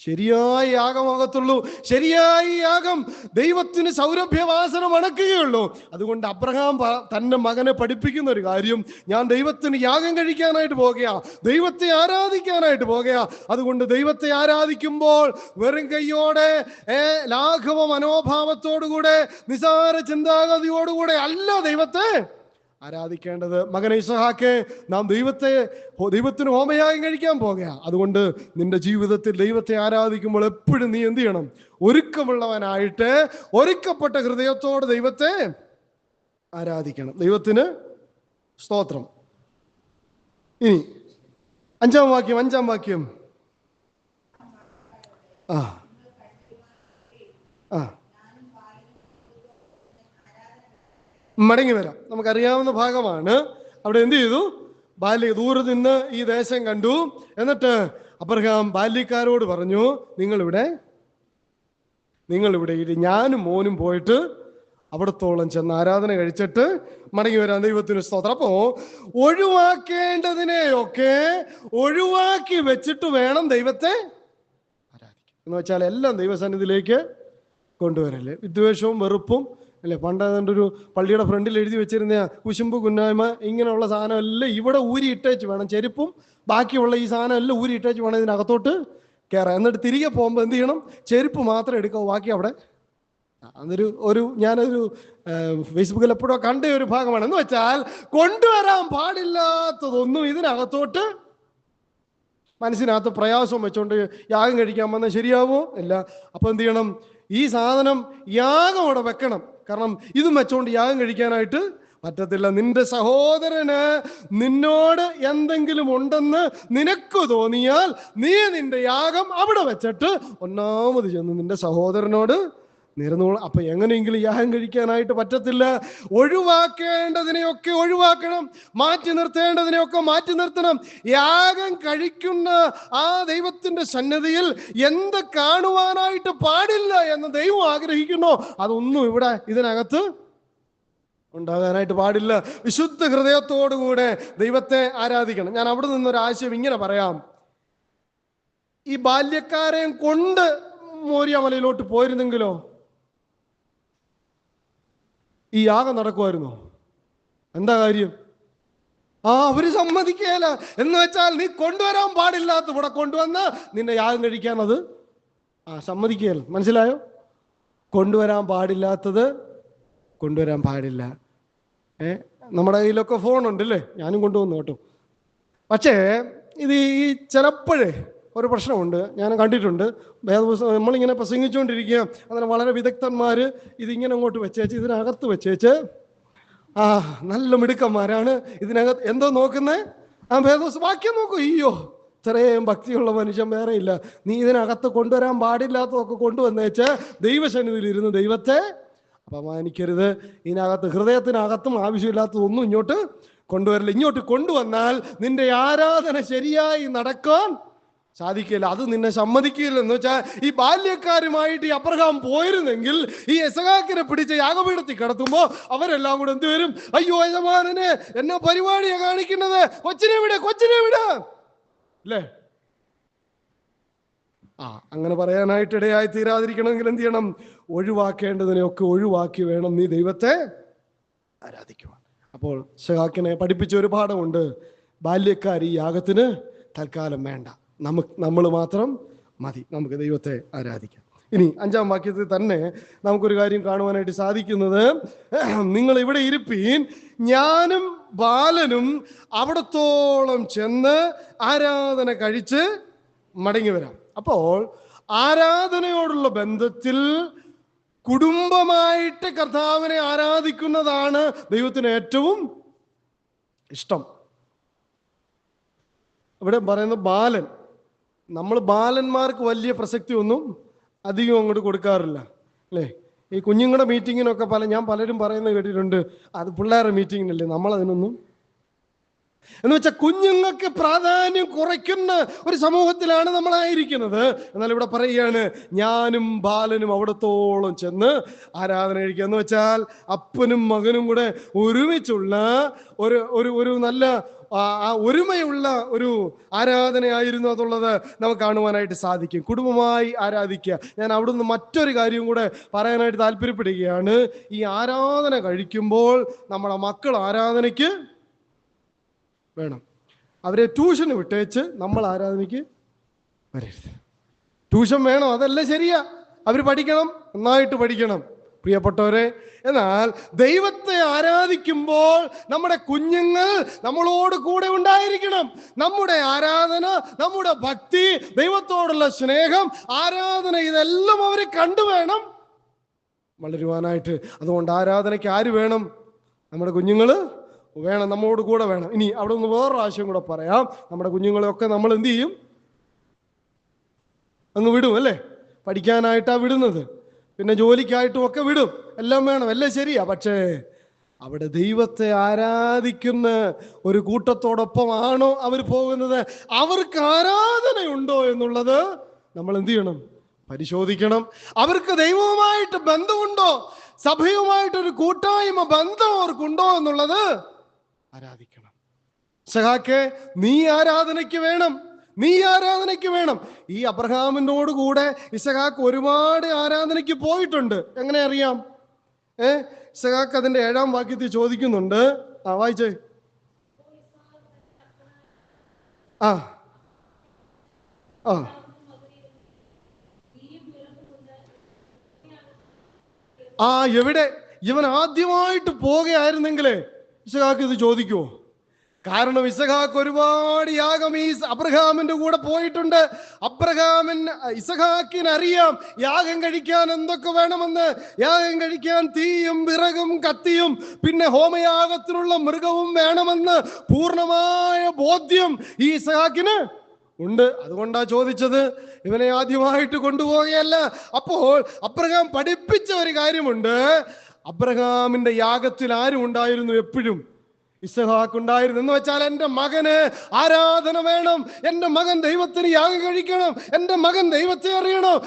ശരിയായ യാഗമാകത്തുള്ളൂ. ശരിയായ യാഗം ദൈവത്തിന് സൗരഭ്യവാസന മണക്കുകയുള്ളൂ. അതുകൊണ്ട് അബ്രഹാം തന്റെ മകനെ പഠിപ്പിക്കുന്ന ഒരു കാര്യം, ഞാൻ ദൈവത്തിന് യാഗം കഴിക്കാനായിട്ട് പോകുകയാ, ദൈവത്തെ ആരാധിക്കാനായിട്ട് പോകുകയാ. അതുകൊണ്ട് ദൈവത്തെ ആരാധിക്കുമ്പോൾ വെറും കൈയോടെ ലാഘവ മനോഭാവത്തോടുകൂടെ നിസാര ചിന്താഗതിയോടുകൂടെ അല്ല ദൈവത്തെ ആരാധിക്കേണ്ടത്. മകനെ ഇസഹാക്കേ, നാം ദൈവത്തിന് ഹോമയാഗം കഴിക്കാൻ പോകുക. അതുകൊണ്ട് നിന്റെ ജീവിതത്തിൽ ദൈവത്തെ ആരാധിക്കുമ്പോൾ എപ്പോഴും നീ എന്ത് ചെയ്യണം? ഒരുക്കമുള്ളവനായിട്ട്, ഒരുക്കപ്പെട്ട ഹൃദയത്തോടെ ദൈവത്തെ ആരാധിക്കണം. ദൈവത്തിന് സ്തോത്രം. ഇനി 5-ാം വാക്യം മടങ്ങി വരാം. നമുക്കറിയാവുന്ന ഭാഗമാണ്. അവിടെ എന്ത് ചെയ്തു? ദൂരെ നിന്ന് ഈ ദേശം കണ്ടു. എന്നിട്ട് അബ്രഹാം ബാല്യക്കാരോട് പറഞ്ഞു, നിങ്ങളിവിടെ ഞാനും മോനും പോയിട്ട് അവിടത്തോളം ചെന്ന് ആരാധന കഴിച്ചിട്ട് മടങ്ങി വരാം. ദൈവത്തിന് സ്തോത്രം. അപ്പോ ഒഴിവാക്കേണ്ടതിനെയൊക്കെ ഒഴിവാക്കി വെച്ചിട്ട് വേണം ദൈവത്തെ ആരാധിക്കാൻ. എന്ന് വെച്ചാൽ എല്ലാം ദൈവസന്നിധിയിലേക്ക് കൊണ്ടുവരല്ലേ. വിദ്വേഷവും വെറുപ്പും അല്ലെ? പണ്ട് ഒരു പള്ളിയുടെ ഫ്രണ്ടിൽ എഴുതി വെച്ചിരുന്ന കുശുമ്പ്, കുന്നായ്മ, ഇങ്ങനെയുള്ള സാധനം എല്ലാം ഇവിടെ ഊരി ഇട്ടേച്ച് വേണം. ചെരുപ്പും ബാക്കിയുള്ള ഈ സാധനം എല്ലാം ഊരി ഇട്ടേച്ച് വേണം ഇതിനകത്തോട്ട് കയറാം. എന്നിട്ട് തിരികെ പോകുമ്പോൾ എന്ത് ചെയ്യണം? ചെരുപ്പ് മാത്രം എടുക്കുക, ബാക്കി അവിടെ. ഞാനൊരു ഫേസ്ബുക്കിൽ എപ്പോഴോ കണ്ട ഒരു ഭാഗമാണ്. എന്ന് വെച്ചാൽ കൊണ്ടുവരാൻ പാടില്ലാത്തതൊന്നും ഇതിനകത്തോട്ട് മനസ്സിനകത്ത് പ്രയാസം വെച്ചോണ്ട് യാഗം കഴിക്കാൻ വന്നാൽ ശരിയാവോ? ഇല്ല. അപ്പൊ എന്ത് ചെയ്യണം? ഈ സാധനം യാഗം അവിടെ വെക്കണം. കാരണം ഇത് വെച്ചോണ്ട് യാഗം കഴിക്കാനായിട്ട് പറ്റത്തില്ല. നിന്റെ സഹോദരന് നിന്നോട് എന്തെങ്കിലും ഉണ്ടെന്ന് നിനക്ക് തോന്നിയാൽ നീ നിന്റെ യാഗം അവിടെ വെച്ചിട്ട് ഒന്നാമത് ചെന്ന് നിന്റെ സഹോദരനോട് നേർന്നോളൂ. അപ്പൊ എങ്ങനെയെങ്കിലും യാഗം കഴിക്കാനായിട്ട് പറ്റത്തില്ല. ഒഴിവാക്കേണ്ടതിനെയൊക്കെ ഒഴിവാക്കണം, മാറ്റി നിർത്തേണ്ടതിനെയൊക്കെ മാറ്റി നിർത്തണം. യാഗം കഴിക്കുന്ന ആ ദൈവത്തിന്റെ സന്നിധിയിൽ എന്ത് കാണുവാനായിട്ട് പാടില്ല എന്ന് ദൈവം ആഗ്രഹിക്കുന്നു, അതൊന്നും ഇവിടെ ഇതിനകത്ത് ഉണ്ടാകാനായിട്ട് പാടില്ല. വിശുദ്ധ ഹൃദയത്തോടുകൂടെ ദൈവത്തെ ആരാധിക്കണം. ഞാൻ അവിടെ നിന്നൊരാശയം ഇങ്ങനെ പറയാം. ഈ ബാല്യക്കാരെയും കൊണ്ട് മോരിയമലയിലോട്ട് പോയിരുന്നെങ്കിലോ ഈ യാഗം നടക്കുമായിരുന്നോ? എന്താ കാര്യം? അവര് സമ്മതിക്കുകയില്ല. എന്ന് വെച്ചാൽ നീ കൊണ്ടുവരാൻ പാടില്ലാത്ത ഇവിടെ കൊണ്ടുവന്ന് നിന്നെ യാഗം കഴിക്കാൻ അത് സമ്മതിക്കുകയില്ല. മനസ്സിലായോ? കൊണ്ടുവരാൻ പാടില്ലാത്തത് കൊണ്ടുവരാൻ പാടില്ല. നമ്മുടെ കയ്യിലൊക്കെ ഫോണുണ്ട് അല്ലേ? ഞാനും കൊണ്ടുവന്നു കേട്ടോ. പക്ഷേ ഇത് ഈ ചിലപ്പോഴേ ഒരു പ്രശ്നമുണ്ട്. ഞാൻ കണ്ടിട്ടുണ്ട്. വേദപുസ്തകം നമ്മളിങ്ങനെ പ്രസംഗിച്ചുകൊണ്ടിരിക്കുക, അങ്ങനെ വളരെ വിദഗ്ധന്മാർ ഇതിങ്ങനെ അങ്ങോട്ട് വെച്ചേച്ച് ഇതിനകത്ത് വെച്ചേച്ച് നല്ല മിടുക്കന്മാരാണ്. ഇതിനകത്ത് എന്തോ നോക്കുന്നേ? വേദപുസ്തകം വാക്യം നോക്കൂ. അയ്യോ, ഇത്രയും ഭക്തിയുള്ള മനുഷ്യൻ വേറെ ഇല്ല. നീ ഇതിനകത്ത് കൊണ്ടുവരാൻ പാടില്ലാത്തതൊക്കെ കൊണ്ടുവന്നേച്ച് ദൈവസന്നിധിയിൽ ഇരുന്ന് ദൈവത്തെ അപമാനിക്കരുത്. ഇതിനകത്ത് ഹൃദയത്തിനകത്തും ആവശ്യമില്ലാത്തതൊന്നും ഇങ്ങോട്ട് കൊണ്ടുവരില്ല. ഇങ്ങോട്ട് കൊണ്ടുവന്നാൽ നിന്റെ ആരാധന ശരിയായി നടക്കാൻ സാധിക്കില്ല. അത് നിന്നെ സമ്മതിക്കില്ല. എന്ന് വെച്ചാൽ ഈ ബാല്യക്കാരുമായിട്ട് ഈ അബ്രഹാം പോയിരുന്നെങ്കിൽ ഈ ഇസഹാക്കിനെ പിടിച്ച് യാഗപീഠത്തിൽ കിടത്തുമ്പോ അവരെല്ലാം കൂടെ എന്ത് വരും? അയ്യോ യജമാനനെ എന്നാ പരിപാടിയാ കാണിക്കുന്നത്, കൊച്ചിനെ വിട അല്ലേ? അങ്ങനെ പറയാനായിട്ട് ഇടയായി തീരാതിരിക്കണമെങ്കിൽ എന്ത് ചെയ്യണം? ഒഴിവാക്കേണ്ടതിനെയൊക്കെ ഒഴിവാക്കി വേണം നീ ദൈവത്തെ ആരാധിക്കുവാൻ. അപ്പോൾ ഇസഹാക്കിനെ പഠിപ്പിച്ച ഒരു പാഠമുണ്ട്. ബാല്യക്കാർ ഈ യാഗത്തിന് തൽക്കാലം വേണ്ട, നമ്മൾ മാത്രം മതി, നമുക്ക് ദൈവത്തെ ആരാധിക്കാം. ഇനി 5-ാം വാക്യത്തിൽ തന്നെ നമുക്കൊരു കാര്യം കാണുവാനായിട്ട് സാധിക്കുന്നത്, നിങ്ങൾ ഇവിടെ ഇരിപ്പീൻ, ഞാനും ബാലനും അവിടത്തോളം ചെന്ന് ആരാധന കഴിച്ച് മടങ്ങി വരാം. അപ്പോൾ ആരാധനയോടുള്ള ബന്ധത്തിൽ കുടുംബമായിട്ട് കർത്താവിനെ ആരാധിക്കുന്നതാണ് ദൈവത്തിന് ഏറ്റവും ഇഷ്ടം. ഇവിടെ പറയുന്നത് ബാലൻ. നമ്മൾ ബാലന്മാർക്ക് വലിയ പ്രസക്തി ഒന്നും അധികം അങ്ങോട്ട് കൊടുക്കാറില്ല അല്ലേ? ഈ കുഞ്ഞുങ്ങളുടെ മീറ്റിങ്ങിനൊക്കെ ഞാൻ പലരും പറയുന്നത് കേട്ടിട്ടുണ്ട്, അത് പിള്ളേരുടെ മീറ്റിങ്ങിനല്ലേ, നമ്മളതിനൊന്നും. എന്ന് വെച്ചാൽ കുഞ്ഞുങ്ങൾക്ക് പ്രാധാന്യം കുറയ്ക്കുന്ന ഒരു സമൂഹത്തിലാണ് നമ്മളായിരിക്കുന്നത്. എന്നാൽ ഇവിടെ പറയുകയാണ്, ഞാനും ബാലനും അവിടത്തോളം ചെന്ന് ആരാധന കഴിക്കുക. എന്ന് വെച്ചാൽ അപ്പനും മകനും കൂടെ ഒരുമിച്ചുള്ള ഒരു നല്ല ഒരുമയുള്ള ഒരു ആരാധനയായിരുന്നു അതുള്ളത് നമുക്ക് കാണുവാനായിട്ട് സാധിക്കും. കുടുംബമായി ആരാധിക്കുക. ഞാൻ അവിടുന്ന് മറ്റൊരു കാര്യം കൂടെ പറയാനായിട്ട് താല്പര്യപ്പെടുകയാണ്. ഈ ആരാധന കഴിക്കുമ്പോൾ നമ്മുടെ മക്കൾ ആരാധനയ്ക്ക് വേണം. അവരെ ട്യൂഷന് വിട്ടേച്ച് നമ്മൾ ആരാധനയ്ക്ക് വരരുത്. ട്യൂഷൻ വേണം, അതല്ല ശരിയാ. അവർ പഠിക്കണം, നന്നായിട്ട് പഠിക്കണം പ്രിയപ്പെട്ടവരെ. എന്നാൽ ദൈവത്തെ ആരാധിക്കുമ്പോൾ നമ്മുടെ കുഞ്ഞുങ്ങൾ നമ്മളോട് കൂടെ ഉണ്ടായിരിക്കണം. നമ്മുടെ ആരാധന, നമ്മുടെ ഭക്തി, ദൈവത്തോടുള്ള സ്നേഹം, ആരാധന, ഇതെല്ലാം അവർ കണ്ടുവേണം വളരുവാനായിട്ട്. അതുകൊണ്ട് ആരാധനയ്ക്ക് ആര് വേണം? നമ്മുടെ കുഞ്ഞുങ്ങൾ വേണം, നമ്മോട് കൂടെ വേണം. ഇനി അവിടെ നിന്ന് വേറൊരു ആശയം കൂടെ പറയാം. നമ്മുടെ കുഞ്ഞുങ്ങളെയൊക്കെ നമ്മൾ എന്ത് ചെയ്യും? അങ്ങ് വിടും അല്ലേ? പഠിക്കാനായിട്ടാ വിടുന്നത്, പിന്നെ ജോലിക്കായിട്ടും ഒക്കെ വിടും. എല്ലാം വേണം, എല്ലാം ശരിയാ. പക്ഷേ അവിടെ ദൈവത്തെ ആരാധിക്കുന്ന ഒരു കൂട്ടത്തോടൊപ്പമാണോ അവർ പോകുന്നത്? അവർക്ക് ആരാധനയുണ്ടോ എന്നുള്ളത് നമ്മൾ എന്ത് ചെയ്യണം? പരിശോധിക്കണം. അവർക്ക് ദൈവവുമായിട്ട് ബന്ധമുണ്ടോ, സഭയുമായിട്ടൊരു കൂട്ടായ്മ ബന്ധം അവർക്കുണ്ടോ എന്നുള്ളത് ആരാധിക്കണം. ഇസഹാക്കേ, നീ ആരാധനയ്ക്ക് വേണം, നീ ആരാധനയ്ക്ക് വേണം. ഈ അബ്രഹാമിനോട് കൂടെ ഇസഹാക്ക് ഒരുപാട് ആരാധനയ്ക്ക് പോയിട്ടുണ്ട്. എങ്ങനെ അറിയാം? ഇസഹാക്ക് അതിന്റെ 7-ാം വാക്യത്തിൽ ചോദിക്കുന്നുണ്ട്. വായിച്ചേ. എവിടെ ഇവൻ ആദ്യമായിട്ട് പോകുകയായിരുന്നെങ്കിലേ ഇസഹാക്ക് ഇത് ചോദിക്കുവോ? കാരണം ഇസഹാക്ക് ഒരുപാട് യാഗം ഈ അബ്രഹാമിന്റെ കൂടെ പോയിട്ടുണ്ട്. ഇസഹാക്കിന് അറിയാം യാഗം കഴിക്കാൻ എന്തൊക്കെ വേണമെന്ന്. യാഗം കഴിക്കാൻ തീയും വിറകും കത്തിയും പിന്നെ ഹോമയാഗത്തിനുള്ള മൃഗവും വേണമെന്ന് പൂർണ്ണമായ ബോധ്യം ഈ ഇസഹാക്കിന് ഉണ്ട്. അതുകൊണ്ടാ ചോദിച്ചത്. ഇവനെ ആദ്യമായിട്ട് കൊണ്ടുപോവുകയല്ല. അപ്പോൾ അബ്രഹാം പഠിപ്പിച്ച ഒരു കാര്യമുണ്ട്. അബ്രഹാമിന്റെ യാഗത്തിൽ ആരും ഉണ്ടായിരുന്നു? എപ്പോഴും ഇസഹാക്ക് ഉണ്ടായിരുന്നു. എന്ന് വെച്ചാൽ എൻ്റെ മകന് ആരാധന വേണം, എൻ്റെ മകൻ ദൈവത്തിന് യാഗം കഴിക്കണം, എൻ്റെ മകൻ ദൈവത്തെ അറിയണം,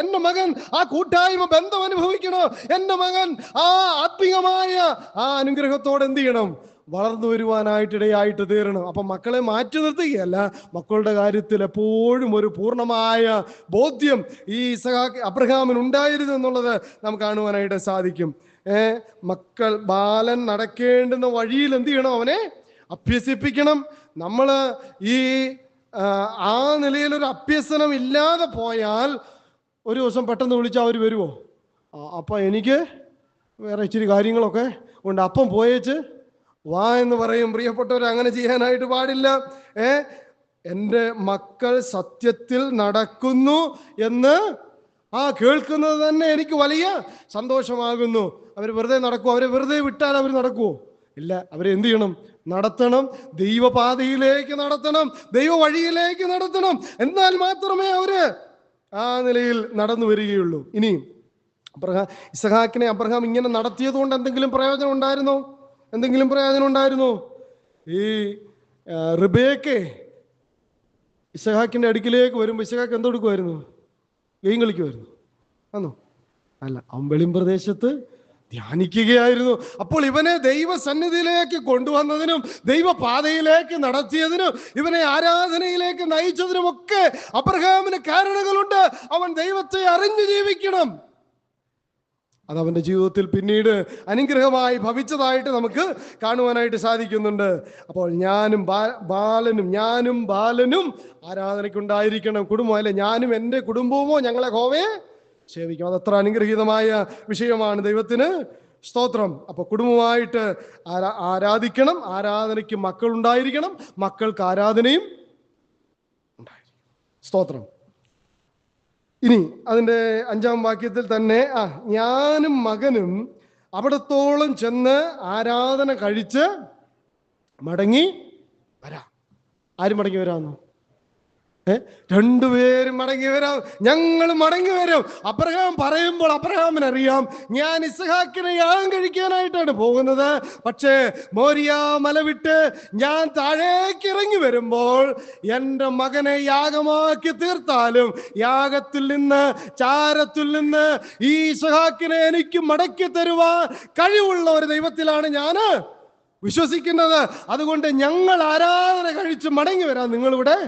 എൻ്റെ മകൻ ആ കൂട്ടായ്മ ബന്ധം അനുഭവിക്കണം, എൻ്റെ മകൻ ആ ആത്മീയമായ ആ അനുഗ്രഹത്തോടെ എന്ത് ചെയ്യണം? വളർന്നു വരുവാനായിട്ടിടയായിട്ട് തീരണം. അപ്പൊ മക്കളെ മാറ്റി നിർത്തുകയല്ല, മക്കളുടെ കാര്യത്തിൽ എപ്പോഴും ഒരു പൂർണ്ണമായ ബോധ്യം ഈ അബ്രഹാമിന് ഉണ്ടായിരുന്നു എന്നുള്ളത് നമുക്ക് കാണുവാനായിട്ട് സാധിക്കും. ബാലൻ നടക്കേണ്ടുന്ന വഴിയിൽ എന്ത് ചെയ്യണം? അവനെ അഭ്യസിപ്പിക്കണം. നമ്മള് ഈ ആ നിലയിൽ ഒരു അഭ്യസനം ഇല്ലാതെ പോയാൽ ഒരു ദിവസം പെട്ടെന്ന് വിളിച്ചാൽ അവർ വരുമോ? അപ്പൊ എനിക്ക് വേറെ ഇച്ചിരി കാര്യങ്ങളൊക്കെ ഉണ്ട്, അപ്പം പോയേച്ച് വാ എന്ന് പറയും. പ്രിയപ്പെട്ടവർ, അങ്ങനെ ചെയ്യാനായിട്ട് പാടില്ല. എൻ്റെ മക്കൾ സത്യത്തിൽ നടക്കുന്നു എന്ന് കേൾക്കുന്നത് തന്നെ എനിക്ക് വലിയ സന്തോഷമാകുന്നു. അവർ വെറുതെ നടക്കുമോ? അവരെ വെറുതെ വിട്ടാൽ അവർ നടക്കുമോ? ഇല്ല. അവരെ എന്ത് ചെയ്യണം? നടത്തണം. ദൈവപാതയിലേക്ക് നടത്തണം, ദൈവ വഴിയിലേക്ക് നടത്തണം. എന്നാൽ മാത്രമേ അവര് ആ നിലയിൽ നടന്നു വരികയുള്ളൂ. ഇനി ഇസഹാക്കിനെ അബ്രഹാം ഇങ്ങനെ നടത്തിയത് കൊണ്ട് എന്തെങ്കിലും പ്രയോജനം ഉണ്ടായിരുന്നോ? എന്തെങ്കിലും പ്രയോജനം ഉണ്ടായിരുന്നോ? ഈ റിബേക്കെ ഇസഹാക്കിന്റെ അടുക്കിലേക്ക് വരുമ്പോൾ ഇസഹാക്ക് എന്തെടുക്കുമായിരുന്നു? ഗെയിം കളിക്കുമായിരുന്നു ആണോ? അല്ല, അവൻ വെളിം പ്രദേശത്ത് ധ്യാനിക്കുകയായിരുന്നു. അപ്പോൾ ഇവനെ ദൈവസന്നിധിയിലേക്ക് കൊണ്ടുവന്നതിനും ദൈവപാതയിലേക്ക് നടത്തിയതിനും ഇവനെ ആരാധനയിലേക്ക് നയിച്ചതിനുമൊക്കെ അബ്രഹാമിന് കാരണങ്ങളുണ്ട്. അവൻ ദൈവത്തെ അറിഞ്ഞു ജീവിക്കണം. അതവന്റെ ജീവിതത്തിൽ പിന്നീട് അനുഗ്രഹമായി ഭവിച്ചതായിട്ട് നമുക്ക് കാണുവാനായിട്ട് സാധിക്കുന്നുണ്ട്. അപ്പോൾ ഞാനും ബാലനും ആരാധനയ്ക്കുണ്ടായിരിക്കണം. കുടുംബം അല്ലെ? ഞാനും എൻ്റെ കുടുംബവുമോ ഞങ്ങളെ യഹോവയെ സേവിക്കും. അതത്ര അനുഗ്രഹീതമായ വിഷയമാണ്. ദൈവത്തിന് സ്തോത്രം. അപ്പൊ കുടുംബമായിട്ട് ആരാധിക്കണം. ആരാധനയ്ക്ക് മക്കൾ ഉണ്ടായിരിക്കണം. മക്കൾക്ക് ആരാധനയും ഉണ്ടായിരിക്കും. സ്തോത്രം. ഇനി അതിൻ്റെ 5-ാം വാക്യത്തിൽ തന്നെ ഞാനും മകനും അവിടത്തോളം ചെന്ന് ആരാധന കഴിച്ച് മടങ്ങി വരാം. ആരും മടങ്ങി വരാമെന്നോ? രണ്ടുപേരും മടങ്ങി വരാം, ഞങ്ങൾ മടങ്ങി വരും. അബ്രഹാം പറയുമ്പോൾ അബ്രഹാമിനറിയാം ഞാൻ ഇസഹാക്കിനെ യാഗം കഴിക്കാനായിട്ടാണ് പോകുന്നത്. പക്ഷേ മോരിയ മല വിട്ട് ഞാൻ താഴേക്ക് ഇറങ്ങി വരുമ്പോൾ എൻ്റെ മകനെ യാഗമാക്കി തീർത്താലും യാഗത്തിൽ നിന്ന്, ചാരത്തിൽ നിന്ന് ഈ ഇസഹാക്കിനെ എനിക്ക് മടക്കി തരുവാൻ കഴിവുള്ള ഒരു ദൈവത്തിലാണ് ഞാൻ വിശ്വസിക്കുന്നത്. അതുകൊണ്ട് ഞങ്ങൾ ആരാധന കഴിച്ച് മടങ്ങി വരാം, നിങ്ങളിവിടെ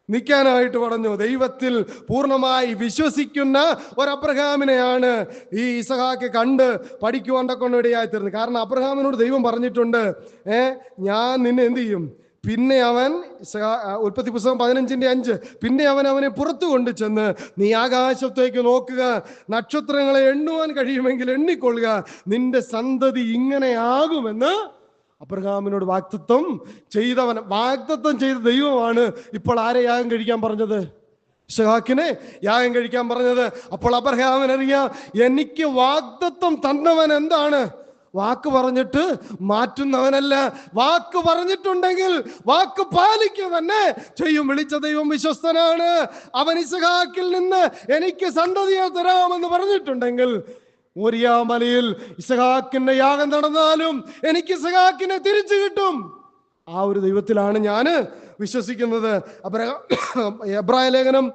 നിൽക്കാനായിട്ട് പറഞ്ഞു. ദൈവത്തിൽ പൂർണ്ണമായി വിശ്വസിക്കുന്ന ഒരു അബ്രഹാമിനെയാണ് ഈ ഇസഹാക്ക് കണ്ട് പഠിക്കുവാൻ കൊണ്ടിടയായി തീർന്നത്. കാരണം അബ്രഹാമിനോട് ദൈവം പറഞ്ഞിട്ടുണ്ട്, ഞാൻ നിന്നെ എന്ത് ചെയ്യും? പിന്നെ അവൻ ഉൽപ്പത്തി പുസ്തകം 15:5 പിന്നെ അവനെ പുറത്തു കൊണ്ടു ചെന്ന് നീ ആകാശത്തേക്ക് നോക്കുക, നക്ഷത്രങ്ങളെ എണ്ണുവാൻ കഴിയുമെങ്കിൽ എണ്ണിക്കൊള്ളുക, നിന്റെ സന്തതി ഇങ്ങനെയാകുമെന്ന് അബ്രഹാമിനോട് വാഗ്ദത്തം ചെയ്ത ദൈവമാണ് ഇപ്പോൾ ആരെ യാഗം കഴിക്കാൻ പറഞ്ഞത്? ഇസഹാക്കിനെ യാഗം കഴിക്കാൻ പറഞ്ഞത്. അപ്പോൾ അബ്രഹാമിനറിയാം എനിക്ക് വാഗ്ദത്തം തന്നവൻ എന്താണ്? വാക്ക് പറഞ്ഞിട്ട് മാറ്റുന്നവനല്ല. വാക്ക് പറഞ്ഞിട്ടുണ്ടെങ്കിൽ വാക്ക് പാലിക്കുക തന്നെ ചെയ്യും. വിളിച്ച ദൈവം വിശ്വസ്തനാണ്. അവൻ ഇസഹാക്കിൽ നിന്ന് എനിക്ക് സന്തതിയെ തരാമെന്ന് പറഞ്ഞിട്ടുണ്ടെങ്കിൽ മോരിയ മലയിൽ ഇസഹാക്കിന്റെ യാഗം നടന്നാലും എനിക്ക് ഇസഹാക്കിനെ തിരിച്ചു കിട്ടും. ആ ഒരു ദൈവത്തിലാണ് ഞാൻ വിശ്വസിക്കുന്നത്. എബ്രായ ലേഖനം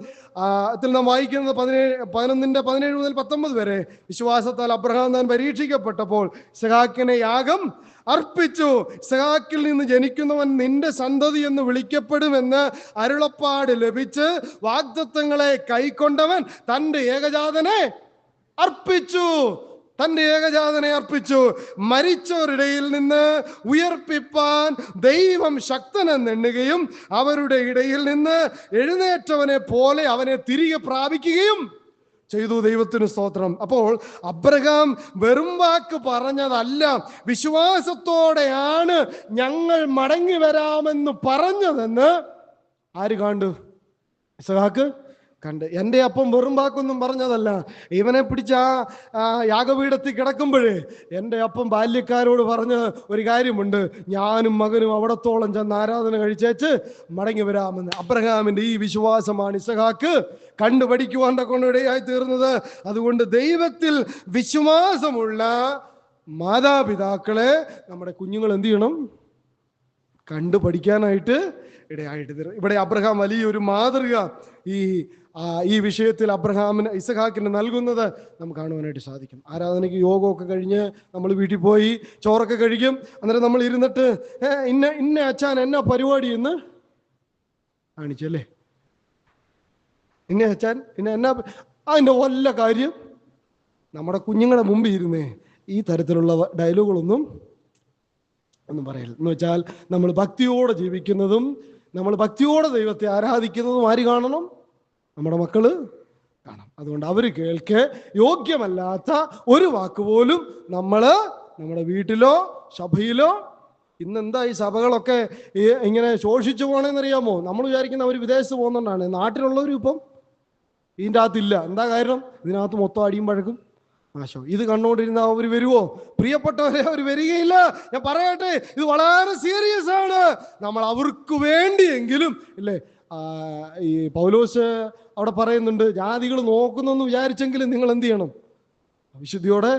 നാം വായിക്കുന്നത് 11:17 മുതൽ 19 വരെ. വിശ്വാസത്താൽ അബ്രഹാം താൻ പരീക്ഷിക്കപ്പെട്ടപ്പോൾ ഇസഹാക്കിനെ യാഗം അർപ്പിച്ചു. ഇസഹാക്കിൽ നിന്ന് ജനിക്കുന്നവൻ നിന്റെ സന്തതി എന്ന് വിളിക്കപ്പെടുമെന്ന് അരുളപ്പാട് ലഭിച്ച് വാഗ്ദത്തങ്ങളെ കൈക്കൊണ്ടവൻ തന്റെ ഏകജാതനെ അർപ്പിച്ചു. മരിച്ചവരുടെയിൽ നിന്ന് ഉയർപ്പിപ്പാൻ ദൈവം ശക്തനെന്നെണ്ണുകയും അവരുടെ ഇടയിൽ നിന്ന് എഴുന്നേറ്റവനെ പോലെ അവനെ തിരികെ പ്രാപിക്കുകയും ചെയ്തു. ദൈവത്തിന് സ്തോത്രം. അപ്പോൾ അബ്രഹാം വെറും വാക്ക് പറഞ്ഞതല്ല, വിശ്വാസത്തോടെയാണ് ഞങ്ങൾ മടങ്ങി വരാമെന്ന് പറഞ്ഞതെന്ന് ആര് കണ്ടു? ഇസഹാക്ക് കണ്ട്. എൻ്റെ അപ്പം വെറും വാക്കൊന്നും പറഞ്ഞതല്ല. ഇവനെ പിടിച്ച ആ യാഗപീഠത്തിൽ കിടക്കുമ്പോഴേ എൻ്റെ അപ്പം ബാല്യക്കാരോട് പറഞ്ഞ ഒരു കാര്യമുണ്ട്, ഞാനും മകനും അവിടത്തോളം ചെന്ന് ആരാധന കഴിച്ചേച്ച് മടങ്ങി വരാമെന്ന്. അബ്രഹാമിൻ്റെ ഈ വിശ്വാസമാണ് ഇസഹാക്ക് കണ്ടുപഠിക്കുവാൻ കൊണ്ടിടയായി തീർന്നത്. അതുകൊണ്ട് ദൈവത്തിൽ വിശ്വാസമുള്ള മാതാപിതാക്കളെ നമ്മുടെ കുഞ്ഞുങ്ങൾ എന്ത് ചെയ്യണം? കണ്ടു പഠിക്കാനായിട്ട് ഇടയായിട്ട് തീരും. ഇവിടെ അബ്രഹാം വലിയൊരു മാതൃക ഈ വിഷയത്തിൽ ഇസഹാക്കിന് നൽകുന്നത് നമുക്ക് കാണുവാനായിട്ട് സാധിക്കും. ആരാധനയ്ക്ക് യോഗമൊക്കെ കഴിഞ്ഞ് നമ്മൾ വീട്ടിൽ പോയി ചോറൊക്കെ കഴിക്കും. അന്നേരം നമ്മൾ ഇരുന്നിട്ട് ഇന്ന അച്ഛൻ എന്നാ പരിപാടി എന്ന് കാണിച്ചല്ലേ, ഇന്ന അച്ഛൻ എന്നാ, അതിൻ്റെ വല്ല കാര്യം നമ്മുടെ കുഞ്ഞുങ്ങളുടെ മുമ്പിൽ ഇരുന്നേ ഈ തരത്തിലുള്ള ഡയലോഗുകളൊന്നും പറയരുത്. എന്ന് വെച്ചാൽ നമ്മൾ ഭക്തിയോടെ ജീവിക്കുന്നതും നമ്മൾ ഭക്തിയോടെ ദൈവത്തെ ആരാധിക്കുന്നതും ആര് കാണണം? നമ്മുടെ മക്കള് കാണാം. അതുകൊണ്ട് അവർ കേൾക്കെ യോഗ്യമല്ലാത്ത ഒരു വാക്ക് പോലും നമ്മുടെ വീട്ടിലോ സഭയിലോ, ഇന്നെന്താ ഈ സഭകളൊക്കെ ഇങ്ങനെ ശോഷിച്ചു പോകണമെന്നറിയാമോ? നമ്മൾ വിചാരിക്കുന്ന അവർ വിദേശത്ത് പോകുന്നതുകൊണ്ടാണ്. നാട്ടിലുള്ളവരും ഇപ്പം ഇതിൻ്റെ അകത്തില്ല. എന്താ കാരണം? ഇതിനകത്ത് മൊത്തം അടിയും പഴക്കും നാശം. ഇത് കണ്ടുകൊണ്ടിരുന്ന അവർ വരുവോ? പ്രിയപ്പെട്ടവരെ, അവർ വരികയില്ല. ഞാൻ പറയട്ടെ, ഇത് വളരെ സീരിയസ് ആണ്. നമ്മൾ അവർക്ക് വേണ്ടിയെങ്കിലും ഇല്ലേ, ഈ പൗലോസ് അവിടെ പറയുന്നുണ്ട്, ജാതികൾ നോക്കുന്നെന്ന് വിചാരിച്ചെങ്കിലും നിങ്ങൾ എന്ത് ചെയ്യണം? വിശുദ്ധിയോടെ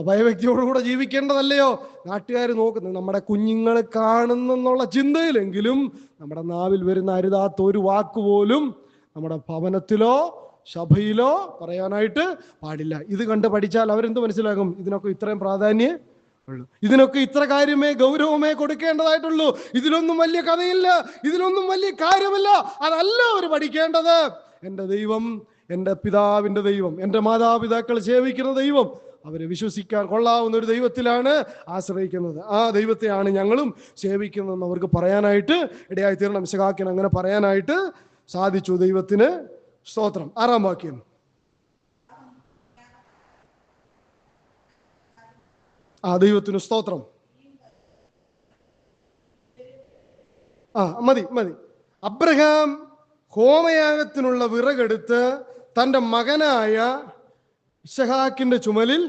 ഭയഭക്തിയോടുകൂടെ ജീവിക്കേണ്ടതല്ലയോ? നാട്ടുകാർ നോക്കുന്നത് നമ്മുടെ കുഞ്ഞുങ്ങളെ കാണുന്നെന്നുള്ള ചിന്തയിലെങ്കിലും നമ്മുടെ നാവിൽ വരുന്ന അരുതാത്ത ഒരു വാക്കുപോലും നമ്മുടെ ഭവനത്തിലോ സഭയിലോ പറയാനായിട്ട് പാടില്ല. ഇത് കണ്ട് പഠിച്ചാൽ അവരെന്ത് മനസ്സിലാകും? ഇതിനൊക്കെ ഇത്രയും പ്രാധാന്യം ഉള്ളൂ, ഇതിനൊക്കെ ഇത്ര കാര്യമേ ഗൗരവമേ കൊടുക്കേണ്ടതായിട്ടുള്ളൂ, ഇതിലൊന്നും വലിയ കഥയില്ല, ഇതിലൊന്നും വലിയ കാര്യമില്ല. അതല്ല അവർ പഠിക്കേണ്ടത്. എൻ്റെ ദൈവം, എൻ്റെ പിതാവിൻ്റെ ദൈവം, എൻ്റെ മാതാപിതാക്കൾ സേവിക്കുന്ന ദൈവം, അവരെ വിശ്വസിക്കാൻ കൊള്ളാവുന്ന ഒരു ദൈവത്തിലാണ് ആശ്രയിക്കുന്നത്. ആ ദൈവത്തെയാണ് ഞങ്ങളും സേവിക്കുന്നതെന്ന് അവർക്ക് പറയാനായിട്ട് ഇടയായി തീരണം. ഇസഹാക്കിന് അങ്ങനെ പറയാനായിട്ട് സാധിച്ചു. ദൈവത്തിന് സ്തോത്രം. 6-ാം വാക്യം. ദൈവത്തിന് സ്തോത്രം. മതി. അബ്രഹാം ഹോമയാഗത്തിനുള്ള വിറകെടുത്ത് തൻ്റെ മകനായ ഇസഹാക്കിന്റെ ചുമലിൽ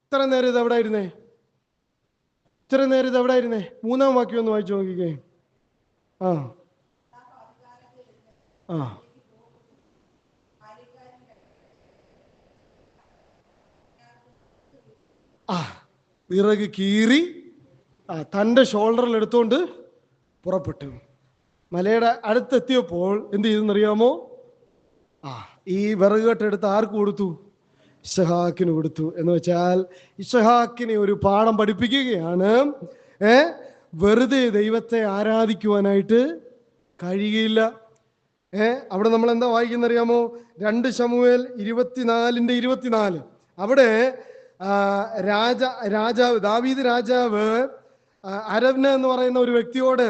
ഇത്ര നേരം ഇത് എവിടെ ആയിരുന്നേ? 3-ാം വാക്യം ഒന്ന് വായിച്ചു നോക്കിക്കേ. വിറക് കീറി തൻ്റെ ഷോൾഡറിൽ എടുത്തുകൊണ്ട് പുറപ്പെട്ടു. മലയുടെ അടുത്തെത്തിയപ്പോൾ എന്ത് ചെയ്തെന്നറിയാമോ? ഈ വിറക് കെട്ടെടുത്ത് ആർക്ക് കൊടുത്തു? ഇസഹാക്കിന് കൊടുത്തു. എന്ന് വെച്ചാൽ ഇസഹാക്കിനെ ഒരു പാഠം പഠിപ്പിക്കുകയാണ്. വെറുതെ ദൈവത്തെ ആരാധിക്കുവാനായിട്ട് കഴിയുകയില്ല. അവിടെ നമ്മൾ എന്താ വായിക്കുന്നറിയാമോ? 2 ശമൂവേൽ 24:24. അവിടെ ദാവീദ് രാജാവ് അരവ്ന എന്ന് പറയുന്ന ഒരു വ്യക്തിയോട്,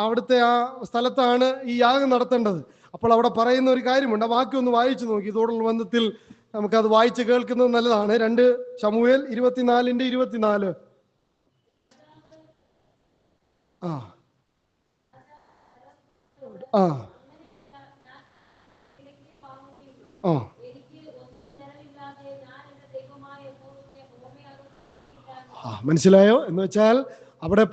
അവിടുത്തെ ആ സ്ഥലത്താണ് ഈ യാഗം നടത്തേണ്ടത്. അപ്പോൾ അവിടെ പറയുന്ന ഒരു കാര്യമുണ്ട്. ആ വാക്യം ഒന്ന് വായിച്ചു നോക്കി. ഇതോടുള്ള ബന്ധത്തിൽ നമുക്കത് വായിച്ച് കേൾക്കുന്നത് നല്ലതാണ്. 2 ശമൂവേൽ 24:24. മനസ്സിലായോ? എന്ന് വെച്ചാൽ അവിടെ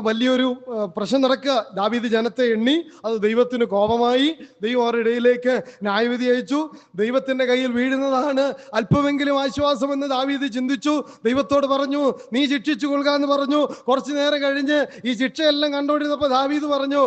വലിയൊരു പ്രശ്നം നടക്കുക. ദാവീദ് ജനത്തെ എണ്ണി, അത് ദൈവത്തിന് കോപമായി. ദൈവം അവരുടെ ഇടയിലേക്ക് ന്യായവിധി അയച്ചു. ദൈവത്തിന്റെ കയ്യിൽ വീഴുന്നതാണ് അല്പമെങ്കിലും ആശ്വാസമെന്ന് ദാവീദ് ചിന്തിച്ചു. ദൈവത്തോട് പറഞ്ഞു, നീ ശിക്ഷിച്ചു കൊള്ളുക എന്ന് പറഞ്ഞു. കുറച്ചു നേരം കഴിഞ്ഞ് ഈ ശിക്ഷയെല്ലാം കണ്ടുകൊണ്ടിരുന്നപ്പോൾ ദാവീദ് പറഞ്ഞു,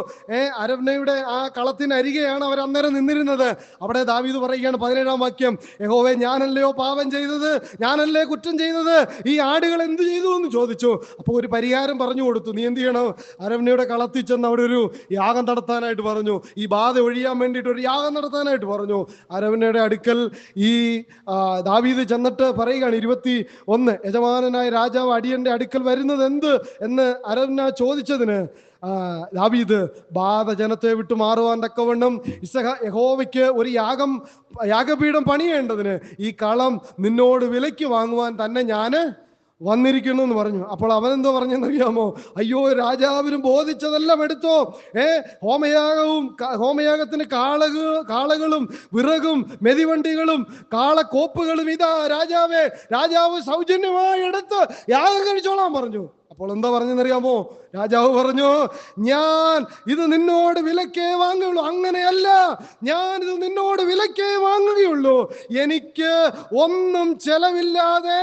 അരവ്നയുടെ ആ കളത്തിനരികെയാണ് അവർ അന്നേരം നിന്നിരുന്നത്. അവിടെ ദാവീദ് പറയുകയാണ്, 17-ാം വാക്യം, യഹോവേ, ഞാനല്ലയോ പാപം ചെയ്തത്, ഞാനല്ലേ കുറ്റം ചെയ്തത്, ഈ ആടുകൾ എന്ത് ചെയ്തു എന്ന് ചോദിച്ചു. അപ്പോൾ ഒരു പരിഹാരം പറഞ്ഞു കൊടുത്തു. നീ എന്ത് ചെയ്യണം? അരവ്നയുടെ കളത്തിൽ ചെന്ന് അവിടെ ഒരു യാഗം നടത്താനായിട്ട് പറഞ്ഞു. ഈ ബാധ ഒഴിയാൻ വേണ്ടിയിട്ട് ഒരു യാഗം നടത്താനായിട്ട് പറഞ്ഞു. അരവ്നയുടെ അടുക്കൽ ഈ ദാവീദ് ചെന്നിട്ട് പറയുകയാണ്, 21, യജമാനനായ രാജാവ് അടിയന്റെ അടുക്കൽ വരുന്നത് എന്ത് എന്ന് അരവ്ന ചോദിച്ചതിന് ദാവീദ് ബാധ ജനത്തെ വിട്ടു മാറുവാൻ തക്കവണ്ണം യഹോവയ്ക്ക് ഒരു യാഗപീഠം പണിയേണ്ടതിന് ഈ കളം നിന്നോട് വിലയ്ക്ക് വാങ്ങുവാൻ തന്നെ ഞാന് വന്നിരിക്കുന്നു എന്ന് പറഞ്ഞു. അപ്പോൾ അവനെന്തോ പറഞ്ഞെന്നറിയാമോ? അയ്യോ, രാജാവിനും ബോധിച്ചതെല്ലാം എടുത്തോ. ഹോമയാഗത്തിന് കാളകളും വിറകും മെതിവണ്ടികളും കാളക്കോപ്പുകളും ഇതാ രാജാവ് സൗജന്യമായി എടുത്ത് യാഗം കഴിച്ചോളാൻ പറഞ്ഞു. അപ്പോൾ എന്താ പറഞ്ഞെന്നറിയാമോ? രാജാവ് പറഞ്ഞു, ഞാൻ ഇത് നിന്നോട് വിലക്കേ വാങ്ങുകയുള്ളൂ. അങ്ങനെയല്ല, ഞാൻ ഇത് നിന്നോട് വിലക്കേ വാങ്ങുകയുള്ളൂ. എനിക്ക് ഒന്നും ചെലവില്ലാതെ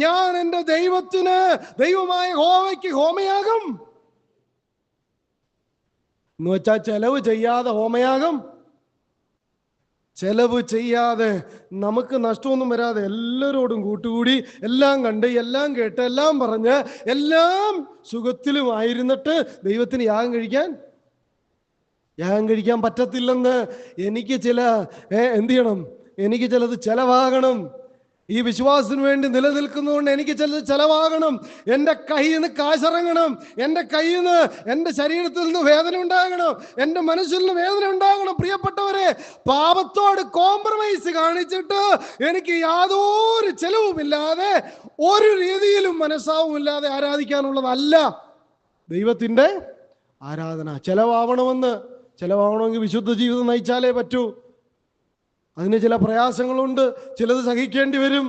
ഞാൻ എൻ്റെ ദൈവമായ യഹോവയ്ക്ക് ഹോമയാഗം എന്ന് വെച്ചാൽ ചെലവ് ചെയ്യാതെ ഹോമയാഗം, ചെലവ് ചെയ്യാതെ, നമുക്ക് നഷ്ടമൊന്നും വരാതെ, എല്ലാവരോടും കൂട്ടുകൂടി എല്ലാം കണ്ട് എല്ലാം കേട്ട് എല്ലാം പറഞ്ഞ് എല്ലാം സുഖത്തിലുമായിരുന്നിട്ട് ദൈവത്തിന് യാഗം കഴിക്കാൻ പറ്റത്തില്ലെന്ന് എനിക്ക് എന്ത് ചെയ്യണം? എനിക്ക് ചിലത് ചെലവാകണം. ഈ വിശ്വാസത്തിന് വേണ്ടി നിലനിൽക്കുന്നതുകൊണ്ട് എനിക്ക് ചിലത് ചെലവാകണം. എൻ്റെ കയ്യിൽ നിന്ന് കാശിറങ്ങണം. എൻ്റെ കയ്യിൽ നിന്ന്, എൻ്റെ ശരീരത്തിൽ നിന്ന് വേദന ഉണ്ടാകണം. എൻ്റെ മനസ്സിൽ നിന്ന് വേദന ഉണ്ടാകണം. പ്രിയപ്പെട്ടവരെ, പാപത്തോട് കോംപ്രമൈസ് കാണിച്ചിട്ട് എനിക്ക് യാതൊരു ചെലവുമില്ലാതെ, ഒരു രീതിയിലും മനസ്സാവുമില്ലാതെ ആരാധിക്കാനുള്ളതല്ല ദൈവത്തിൻ്റെ ആരാധന. ചെലവാവണമെങ്കിൽ വിശുദ്ധ ജീവിതം നയിച്ചാലേ പറ്റൂ. അതിന് ചില പ്രയാസങ്ങളുണ്ട്, ചിലത് സഹിക്കേണ്ടി വരും.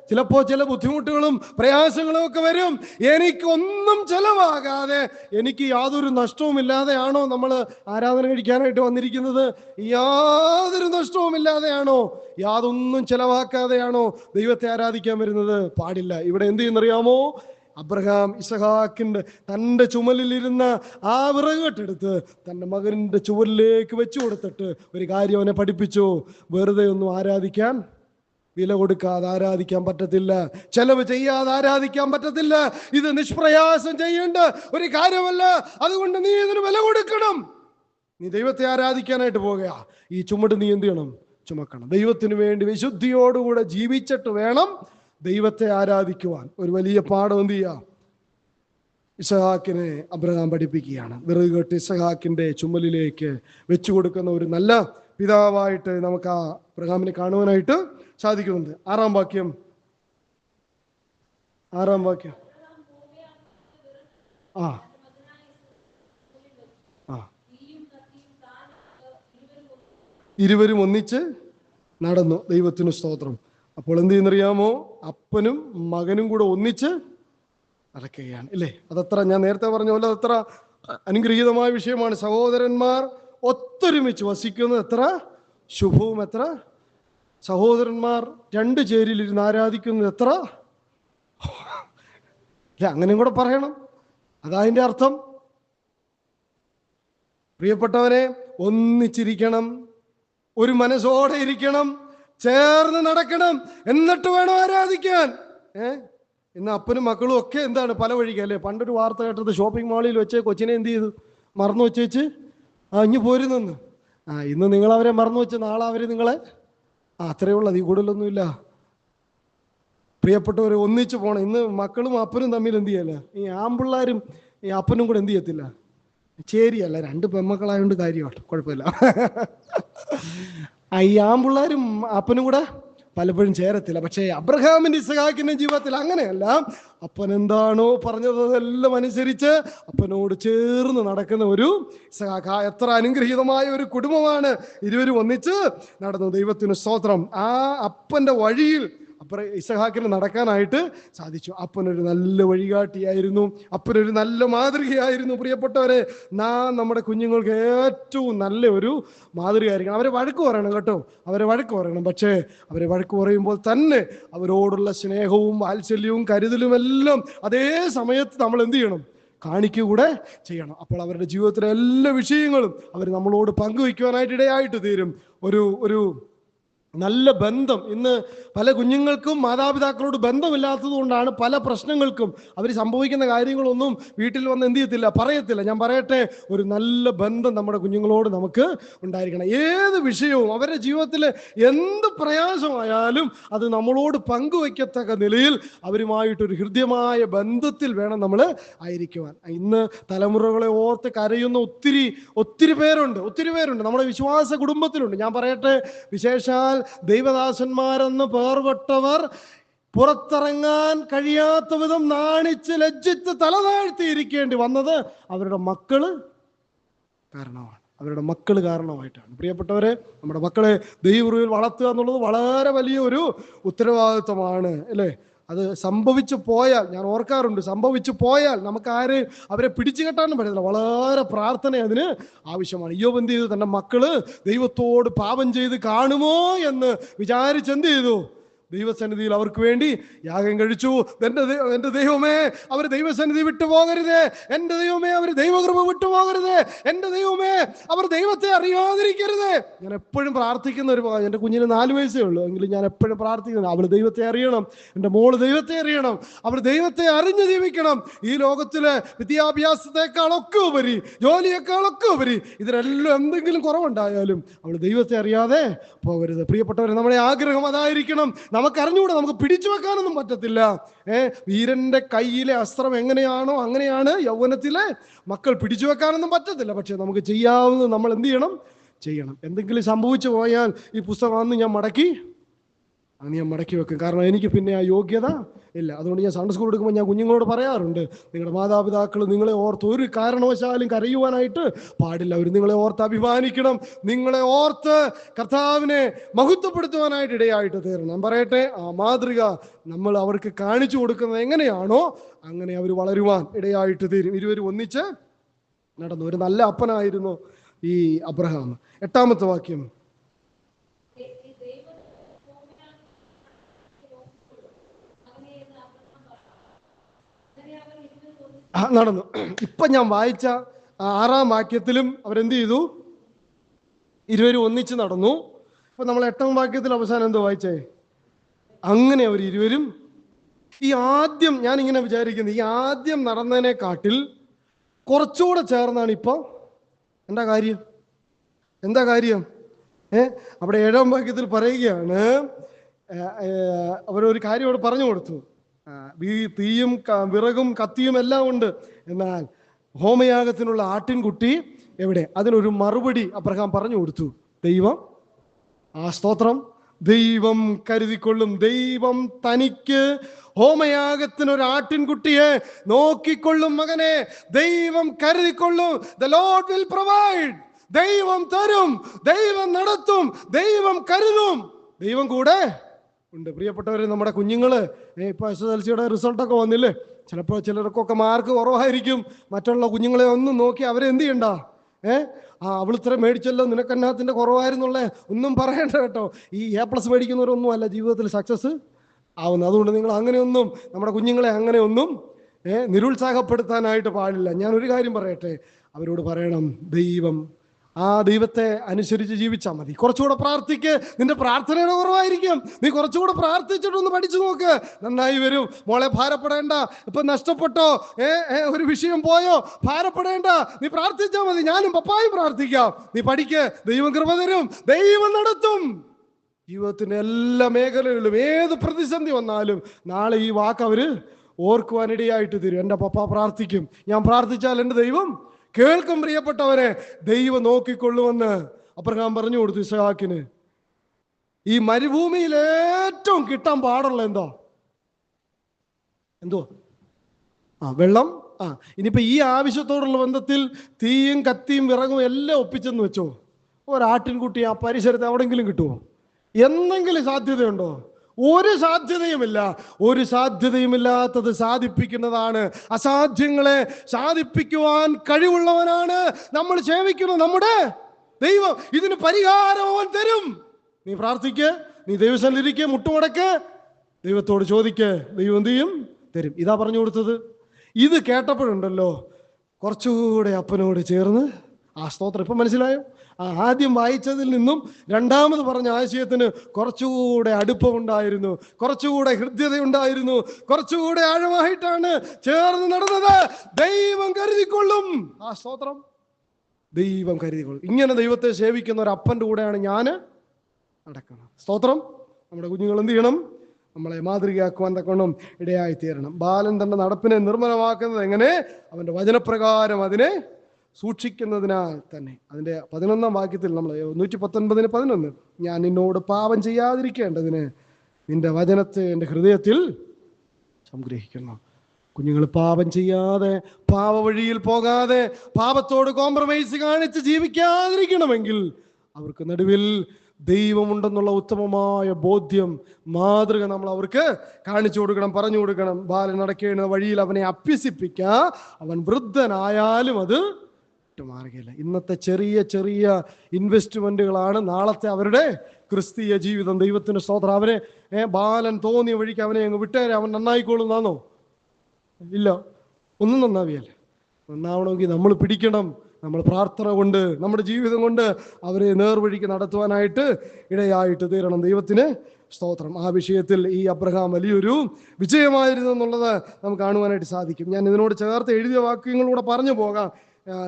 ചിലപ്പോൾ ചില ബുദ്ധിമുട്ടുകളും പ്രയാസങ്ങളും ഒക്കെ വരും. എനിക്കൊന്നും ചെലവാകാതെ, എനിക്ക് യാതൊരു നഷ്ടവുമില്ലാതെയാണോ നമ്മൾ ആരാധന കഴിക്കാനായിട്ട് വന്നിരിക്കുന്നത്? യാതൊരു നഷ്ടവുമില്ലാതെയാണോ, യാതൊന്നും ചെലവാക്കാതെയാണോ ദൈവത്തെ ആരാധിക്കാൻ വരുന്നത്? പാടില്ല. ഇവിടെ എന്ത് ചെയ്യുന്നറിയാമോ? അബ്രഹാം തൻ്റെ ചുമലിലിരുന്ന ആ വിറകെട്ടെടുത്ത് തൻ്റെ മകൻ്റെ ചുവലിലേക്ക് വെച്ചു കൊടുത്തിട്ട് ഒരു കാര്യം അവനെ പഠിപ്പിച്ചു. വെറുതെ ഒന്നും ആരാധിക്കാൻ, വില കൊടുക്കാതെ ആരാധിക്കാൻ പറ്റത്തില്ല. ചെലവ് ചെയ്യാതെ ആരാധിക്കാൻ പറ്റത്തില്ല. ഇത് നിഷ്പ്രയാസം ചെയ്യേണ്ട ഒരു കാര്യമല്ല. അതുകൊണ്ട് നീ ഇതിന് വില കൊടുക്കണം. നീ ദൈവത്തെ ആരാധിക്കാനായിട്ട് പോകുക. ഈ ചുമട് നീ എന്ത് ചെയ്യണം? ചുമക്കണം. ദൈവത്തിന് വേണ്ടി വിശുദ്ധിയോടുകൂടെ ജീവിച്ചിട്ട് വേണം ദൈവത്തെ ആരാധിക്കുവാൻ. ഒരു വലിയ പാഠം എന്ത് ചെയ്യുക? ഇസഹാക്കിനെ അബ്രഹാം പഠിപ്പിക്കുകയാണ്. വിറക് കെട്ടി ഇസഹാക്കിന്റെ ചുമലിലേക്ക് വെച്ചു കൊടുക്കുന്ന ഒരു നല്ല പിതാവായിട്ട് നമുക്ക് ആ അബ്രഹാമിനെ കാണുവാനായിട്ട് സാധിക്കുന്നുണ്ട്. ആറാം വാക്യം ഇരുവരും ഒന്നിച്ച് നടന്നു. ദൈവത്തിന് സ്തോത്രം. അപ്പോൾ എന്ത് ചെയ്യുന്നറിയാമോ? അപ്പനും മകനും കൂടെ ഒന്നിച്ച് നടക്കുകയാണ്, ഇല്ലേ? അതത്ര, ഞാൻ നേരത്തെ പറഞ്ഞ പോലെ അതത്ര അനുഗ്രഹീതമായ വിഷയമാണ്. സഹോദരന്മാർ ഒത്തൊരുമിച്ച് വസിക്കുന്നത് എത്ര ശുഭവും, എത്ര സഹോദരന്മാർ രണ്ട് ചേരിയിലിരുന്ന് ആരാധിക്കുന്നത് എത്ര, അങ്ങനെയും കൂടെ പറയണം. അതതിൻ്റെ അർത്ഥം. പ്രിയപ്പെട്ടവരെ, ഒന്നിച്ചിരിക്കണം, ഒരു മനസ്സോടെ ഇരിക്കണം, ചേർന്ന് നടക്കണം, എന്നിട്ട് വേണം ആരാധിക്കാൻ. ഇന്ന് അപ്പനും മക്കളും ഒക്കെ എന്താണ് പല വഴിക്കല്ലേ. പണ്ടൊരു വാർത്ത കേട്ടത്, ഷോപ്പിംഗ് മാളിൽ വെച്ച് കൊച്ചിനെ എന്ത് ചെയ്തു? മറന്നു വെച്ചേച്ച് ഇഞ്ഞു പോരുന്നെന്ന്. ഇന്ന് നിങ്ങൾ അവരെ മറന്നു വെച്ച് നാളെ അവർ നിങ്ങളെ, അത്രയേ ഉള്ളത്, ഈ കൂടുതലൊന്നുമില്ല. പ്രിയപ്പെട്ടവരെ, ഒന്നിച്ചു പോകണം. ഇന്ന് മക്കളും അപ്പനും തമ്മിൽ എന്ത് ചെയ്യല്ല, ഈ ആമ്പിള്ളാരും ഈ അപ്പനും കൂടെ എന്ത് ചെയ്യത്തില്ല, ചേരിയല്ല. രണ്ട് പെമ്മക്കളായതുകൊണ്ട് കാര്യമാണ്, കുഴപ്പമില്ല. ഈ ആമ്പിള്ളാരും അപ്പനും കൂടെ പലപ്പോഴും ചേരത്തില്ല. പക്ഷേ അബ്രഹാമിന്റെ ഇസഹാക്കിന്റെ ജീവിതത്തിൽ അങ്ങനെയല്ല. അപ്പൻ എന്താണോ പറഞ്ഞത് അതെല്ലാം അനുസരിച്ച് അപ്പനോട് ചേർന്ന് നടക്കുന്ന ഒരു ഇസഹാക്ക്. എത്ര അനുഗ്രഹീതമായ ഒരു കുടുംബമാണ്. ഇരുവരും ഒന്നിച്ച് നടന്നു. ദൈവത്തിന് സ്തോത്രം. ആ അപ്പന്റെ വഴിയിൽ ഇസഹാക്കിന് നടക്കാനായിട്ട് സാധിച്ചു. അപ്പനൊരു നല്ല വഴികാട്ടിയായിരുന്നു, അപ്പനൊരു നല്ല മാതൃകയായിരുന്നു. പ്രിയപ്പെട്ടവരെ, നമ്മുടെ കുഞ്ഞുങ്ങൾക്ക് ഏറ്റവും നല്ല ഒരു മാതൃകയായിരിക്കണം. അവരെ വഴക്ക് പറയണം കേട്ടോ, അവരെ വഴക്ക് പറയണം. പക്ഷേ അവരെ വഴക്ക് പറയുമ്പോൾ തന്നെ അവരോടുള്ള സ്നേഹവും വാത്സല്യവും കരുതലും എല്ലാം അതേ സമയത്ത് നമ്മൾ എന്ത് ചെയ്യണം? കാണിക്കുക ചെയ്യണം. അപ്പോൾ അവരുടെ ജീവിതത്തിലെ എല്ലാ വിഷയങ്ങളും അവർ നമ്മളോട് പങ്കുവയ്ക്കുവാനായിട്ട് ഇടയായിട്ട് തീരും. ഒരു നല്ല ബന്ധം. ഇന്ന് പല കുഞ്ഞുങ്ങൾക്കും മാതാപിതാക്കളോട് ബന്ധമില്ലാത്തത് കൊണ്ടാണ് പല പ്രശ്നങ്ങൾക്കും അവർ സംഭവിക്കുന്ന കാര്യങ്ങളൊന്നും വീട്ടിൽ വന്ന് എന്ത് ചെയ്യത്തില്ല, പറയത്തില്ല. ഞാൻ പറയട്ടെ, ഒരു നല്ല ബന്ധം നമ്മുടെ കുഞ്ഞുങ്ങളോട് നമുക്ക് ഉണ്ടായിരിക്കണം. ഏത് വിഷയവും അവരുടെ ജീവിതത്തിൽ എന്ത് പ്രയാസമായാലും അത് നമ്മളോട് പങ്കുവയ്ക്കത്തക്ക നിലയിൽ അവരുമായിട്ടൊരു ഹൃദ്യമായ ബന്ധത്തിൽ വേണം നമ്മൾ ആയിരിക്കുവാൻ. ഇന്ന് തലമുറകളെ ഓർത്ത് കരയുന്ന ഒത്തിരി ഒത്തിരി പേരുണ്ട്, നമ്മുടെ വിശ്വാസ കുടുംബത്തിലുണ്ട്. ഞാൻ പറയട്ടെ, വിശേഷാൽ ദൈവദാസന്മാരെന്ന് പേർപെട്ടവർ പുറത്തിറങ്ങാൻ കഴിയാത്ത വിധം നാണിച്ച് ലജ്ജിച്ച് തലതാഴ്ത്തിയിരിക്കേണ്ടി വന്നത് അവരുടെ മക്കള് കാരണമായിട്ടാണ്. പ്രിയപ്പെട്ടവരെ, നമ്മുടെ മക്കളെ ദൈവകൃപയിൽ വളർത്തുക എന്നുള്ളത് വളരെ വലിയ ഒരു ഉത്തരവാദിത്വമാണ്, അല്ലേ? അത് സംഭവിച്ചു പോയാൽ, ഞാൻ ഓർക്കാറുണ്ട്, സംഭവിച്ചു പോയാൽ നമുക്ക് അവരെ പിടിച്ചു കെട്ടാനും പറ്റത്തില്ല. വളരെ പ്രാർത്ഥന അതിന് ആവശ്യമാണ്. ഇയ്യോബ് എന്ത് ചെയ്തു? തന്റെ മക്കള് ദൈവത്തോട് പാപം ചെയ്ത് കാണുമോ എന്ന് വിചാരിച്ച് എന്ത് ചെയ്തു? ദൈവസന്നിധിയിൽ അവർക്ക് വേണ്ടി യാഗം കഴിച്ചു. എന്റെ ദൈവമേ, അവർ ദൈവസന്നിധി വിട്ടുപോകരുതേ. എന്റെ ദൈവമേ, അവർ ദൈവകൃപ വിട്ടുപോകരുതേ. എന്റെ ദൈവമേ, അവർ ദൈവത്തെ അറിയാതിരിക്കരുതേ. ഞാൻ എപ്പോഴും പ്രാർത്ഥിക്കുന്ന എൻ്റെ കുഞ്ഞിന് 4 വയസ്സേ ഉള്ളൂ, എങ്കിലും ഞാൻ എപ്പോഴും പ്രാർത്ഥിക്കുന്നത്, അവൾ ദൈവത്തെ അറിയണം, എൻ്റെ മോള് ദൈവത്തെ അറിയണം, അവർ ദൈവത്തെ അറിഞ്ഞു ജീവിക്കണം. ഈ ലോകത്തിലെ വിദ്യാഭ്യാസത്തെക്കാളൊക്കെ ഉപരി, ജോലിയേക്കാളൊക്കെ ഉപരി, ഇതിനെല്ലാം എന്തെങ്കിലും കുറവുണ്ടായാലും അവൾ ദൈവത്തെ അറിയാതെ പോകരുത്. പ്രിയപ്പെട്ടവരെ, നമ്മുടെ ആഗ്രഹം അതായിരിക്കണം. നമുക്കറിഞ്ഞുകൂടെ, നമുക്ക് പിടിച്ചു വെക്കാനൊന്നും പറ്റത്തില്ല. വീരന്റെ കയ്യിലെ അസ്ത്രം എങ്ങനെയാണോ അങ്ങനെയാണ് യൗവനത്തിലെ മക്കൾ. പിടിച്ചു വെക്കാനൊന്നും പറ്റത്തില്ല. പക്ഷെ നമുക്ക് ചെയ്യാവുന്നത് നമ്മൾ എന്ത് ചെയ്യണം. എന്തെങ്കിലും സംഭവിച്ചു പോയാൽ ഈ പുസ്തകം അന്ന് ഞാൻ മടക്കി വെക്കും. കാരണം എനിക്ക് പിന്നെ ആ യോഗ്യത ഇല്ല. അതുകൊണ്ട് ഞാൻ സൺഡേ സ്കൂൾ എടുക്കുമ്പോൾ ഞാൻ കുഞ്ഞുങ്ങളോട് പറയാറുണ്ട്, നിങ്ങളുടെ മാതാപിതാക്കൾ നിങ്ങളെ ഓർത്ത് ഒരു കാരണവശാലും കരയുവാനായിട്ട് പാടില്ല. അവർ നിങ്ങളെ ഓർത്ത് അഭിമാനിക്കണം, നിങ്ങളെ ഓർത്ത് കർത്താവിനെ മഹത്വപ്പെടുത്തുവാനായിട്ട് ഇടയായിട്ട് തീരണം. ഞാൻ പറയട്ടെ, ആ മാതൃക നമ്മൾ അവർക്ക് കാണിച്ചു കൊടുക്കുന്നത് എങ്ങനെയാണോ അങ്ങനെ അവർ വളരുവാൻ ഇടയായിട്ട് തീരും. ഇരുവരും ഒന്നിച്ച് നടന്നു. ഒരു നല്ല അപ്പനായിരുന്നു ഈ അബ്രഹാം. 8-ാമത്തെ വാക്യം. നടന്നു. ഇപ്പൊ ഞാൻ വായിച്ച 6-ാം വാക്യത്തിലും അവരെന്ത് ചെയ്തു? ഇരുവരും ഒന്നിച്ച് നടന്നു. അപ്പൊ നമ്മൾ 8-ാം വാക്യത്തിൽ അവസാനം എന്തോ വായിച്ചേ? അങ്ങനെ അവർ ഇരുവരും ആദ്യം, ഞാൻ ഇങ്ങനെ വിചാരിക്കുന്നത്, ഈ ആദ്യം നടന്നതിനെക്കാട്ടിൽ കുറച്ചുകൂടെ ചേർന്നാണ് ഇപ്പൊ. എന്താ കാര്യം? അവിടെ 7-ാം വാക്യത്തിൽ പറയുകയാണ്, അവരൊരു കാര്യം അവിടെ പറഞ്ഞു കൊടുത്തു. തീയും വിറകും കത്തിയും എല്ലാം ഉണ്ട്, എന്നാൽ ഹോമയാഗത്തിനുള്ള ആട്ടിൻകുട്ടി എവിടെ? അതിനൊരു മറുപടി അബ്രഹാം പറഞ്ഞു കൊടുത്തു. സ്തോത്രം, ദൈവം കരുതിക്കൊള്ളും. ദൈവം തനിക്ക് ഹോമയാഗത്തിനൊരു ആട്ടിൻകുട്ടിയെ നോക്കിക്കൊള്ളും മകനെ. ദൈവം കരുതിക്കൊള്ളും. The Lord will provide. ദൈവം തരും, ദൈവം നടത്തും, ദൈവം കരുതും, ദൈവം കൂടെ ഉണ്ട്. പ്രിയപ്പെട്ടവരെ, നമ്മുടെ കുഞ്ഞുങ്ങള് ഇപ്പൊ SSLCയുടെ റിസൾട്ടൊക്കെ വന്നില്ലേ? ചിലപ്പോൾ ചിലർക്കൊക്കെ മാർക്ക് കുറവായിരിക്കും. മറ്റുള്ള കുഞ്ഞുങ്ങളെ ഒന്നും നോക്കി അവരെ എന്ത് ചെയ്യണ്ട, അവൾ ഇത്ര മേടിച്ചല്ലോ, നിനക്കെന്നാത്തിന്റെ കുറവായിരുന്നുള്ളേ ഒന്നും പറയണ്ട കേട്ടോ. ഈ A+ മേടിക്കുന്നവരൊന്നും അല്ല ജീവിതത്തിൽ സക്സസ് ആവുന്നത്. അതുകൊണ്ട് നിങ്ങൾ അങ്ങനെയൊന്നും നമ്മുടെ കുഞ്ഞുങ്ങളെ അങ്ങനെയൊന്നും നിരുത്സാഹപ്പെടുത്താനായിട്ട് പാടില്ല. ഞാനൊരു കാര്യം പറയട്ടെ, അവരോട് പറയണം, ദൈവത്തെ അനുസരിച്ച് ജീവിച്ചാൽ മതി. കുറച്ചുകൂടെ പ്രാർത്ഥിക്ക്. നിന്റെ പ്രാർത്ഥനയുടെ കുറവായിരിക്കും, നീ കുറച്ചുകൂടെ പ്രാർത്ഥിച്ചിട്ടൊന്ന് പഠിച്ചു നോക്ക്, നന്നായി വരും. മോളെ, ഭാരപ്പെടേണ്ട. ഇപ്പൊ നഷ്ടപ്പെട്ടോ, ഒരു വിഷയം പോയോ, ഭാരപ്പെടേണ്ട, നീ പ്രാർത്ഥിച്ചാൽ മതി. ഞാനും പപ്പായും പ്രാർത്ഥിക്കാം. നീ പഠിക്ക്, ദൈവം കൃപ തരും, ദൈവം നടത്തും. ജീവിതത്തിന്റെ എല്ലാ മേഖലകളിലും ഏത് പ്രതിസന്ധി വന്നാലും നാളെ ഈ വാക്ക് അവര് ഓർക്കുവാനിടയായിട്ട് തരും. എൻ്റെ പപ്പ പ്രാർത്ഥിക്കും, ഞാൻ പ്രാർത്ഥിച്ചാൽ എൻ്റെ ദൈവം കേൾക്കും. പ്രിയപ്പെട്ടവരെ, ദൈവം നോക്കിക്കൊള്ളുമെന്ന് അബ്രഹാം പറഞ്ഞു കൊടുത്തു ഇസ്ഹാക്കിന്. ഈ മരുഭൂമിയിൽ ഏറ്റവും കിട്ടാൻ പാടുള്ള എന്തോ വെള്ളം. ഇനിയിപ്പോ ഈ ആവശ്യത്തോടുള്ള ബന്ധത്തിൽ തീയും കത്തിയും വിറകും എല്ലാം ഒപ്പിച്ചെന്ന് വെച്ചോ, ഒരാട്ടിൻകുട്ടി ആ പരിസരത്ത് എവിടെങ്കിലും കിട്ടുമോ? എന്തെങ്കിലും സാധ്യതയുണ്ടോ? ഒരു സാധ്യതയുമില്ല. ഒരു സാധ്യതയുമില്ലാത്തത് സാധിപ്പിക്കുന്നതാണ്. അസാധ്യങ്ങളെ സാധിപ്പിക്കുവാൻ കഴിവുള്ളവനാണ് നമ്മൾ സേവിക്കുന്നത്, നമ്മുടെ ദൈവം. ഇതിന് പരിഹാരം അവൻ തരും. നീ പ്രാർത്ഥിക്ക്, നീ ദൈവസന്നിധിക്ക് മുട്ടുമടക്ക്, ദൈവത്തോട് ചോദിക്ക്, ദൈവം എന്ത് ചെയ്യും? തരും. ഇതാ പറഞ്ഞു കൊടുത്തത്. ഇത് കേട്ടപ്പോഴുണ്ടല്ലോ കുറച്ചുകൂടെ അപ്പനോട് ചേർന്ന് സ്തോത്രം. ഇപ്പം മനസ്സിലായോ? ആദ്യം വായിച്ചതിൽ നിന്നും രണ്ടാമത് പറഞ്ഞ ആശയത്തിന് കുറച്ചുകൂടെ അടുപ്പമുണ്ടായിരുന്നു, കുറച്ചുകൂടെ ഹൃദ്യതയുണ്ടായിരുന്നു, കുറച്ചുകൂടെ ആഴമായിട്ടാണ് ചേർന്ന് നടന്നത്. ദൈവം കരുതിക്കൊള്ളും. ആ സ്തോത്രം, ദൈവം കരുതിക്കൊള്ളും. ഇങ്ങനെ ദൈവത്തെ സേവിക്കുന്ന ഒരു അപ്പൻ്റെ കൂടെയാണ് ഞാൻ നടക്കണം. സ്തോത്രം. നമ്മുടെ കുഞ്ഞുങ്ങൾ എന്ത് ചെയ്യണം? നമ്മളെ മാതൃകയാക്കുവാൻ തക്കവണ്ണം ഇടയായി തീരണം. ബാലൻ തന്റെ നടപ്പിനെ നിർമ്മലമാക്കുന്നത് എങ്ങനെ? അവന്റെ വചനപ്രകാരം അതിനെ സൂക്ഷിക്കുന്നതിനാൽ തന്നെ. അതിന്റെ 11-ാം വാക്യത്തിൽ നമ്മൾ 119:11, ഞാൻ നിന്നോട് പാപം ചെയ്യാതിരിക്കേണ്ടതിന് നിന്റെ വചനത്തെ എൻ്റെ ഹൃദയത്തിൽ സംഗ്രഹിക്കുന്നു. കുഞ്ഞുങ്ങൾ പാപം ചെയ്യാതെ, പാപ വഴിയിൽ പോകാതെ, പാപത്തോട് കോംപ്രമൈസ് കാണിച്ച് ജീവിക്കാതിരിക്കണമെങ്കിൽ അവർക്ക് നടുവിൽ ദൈവമുണ്ടെന്നുള്ള ഉത്തമമായ ബോധ്യം, മാതൃക നമ്മൾ അവർക്ക് കാണിച്ചു കൊടുക്കണം, പറഞ്ഞു കൊടുക്കണം. ബാലൻ നടക്കേണ്ട വഴിയിൽ അവനെ അഭ്യസിപ്പിക്കുക. അവൻ വൃദ്ധനായാലും അത് മാറുകയില്ല. ഇന്നത്തെ ചെറിയ ചെറിയ ഇൻവെസ്റ്റ്മെന്റുകളാണ് നാളത്തെ അവരുടെ ക്രിസ്തീയ ജീവിതം. ദൈവത്തിന് സ്തോത്രം. അവനെ ബാലൻ തോന്നിയ വഴിക്ക് അവനെ അങ്ങ് വിട്ടേരെ, അവൻ നന്നായിക്കോളുന്നാന്നോ? ഇല്ല, ഒന്നും നന്നാവിയല്ല. നന്നാവണമെങ്കിൽ നമ്മൾ പിടിക്കണം. നമ്മൾ പ്രാർത്ഥന കൊണ്ട്, നമ്മുടെ ജീവിതം കൊണ്ട് അവരെ നേർവഴിക്ക് നടത്തുവാനായിട്ട് ഇടയായിട്ട് തീരണം. ദൈവത്തിന് സ്തോത്രം. ആ വിഷയത്തിൽ ഈ അബ്രഹാം വലിയൊരു വിജയമായിരുന്നു എന്നുള്ളത് നമുക്ക് കാണുവാനായിട്ട് സാധിക്കും. ഞാൻ ഇതിനോട് ചേർത്ത് എഴുതിയ വാക്യങ്ങളൂടെ പറഞ്ഞു പോകാം.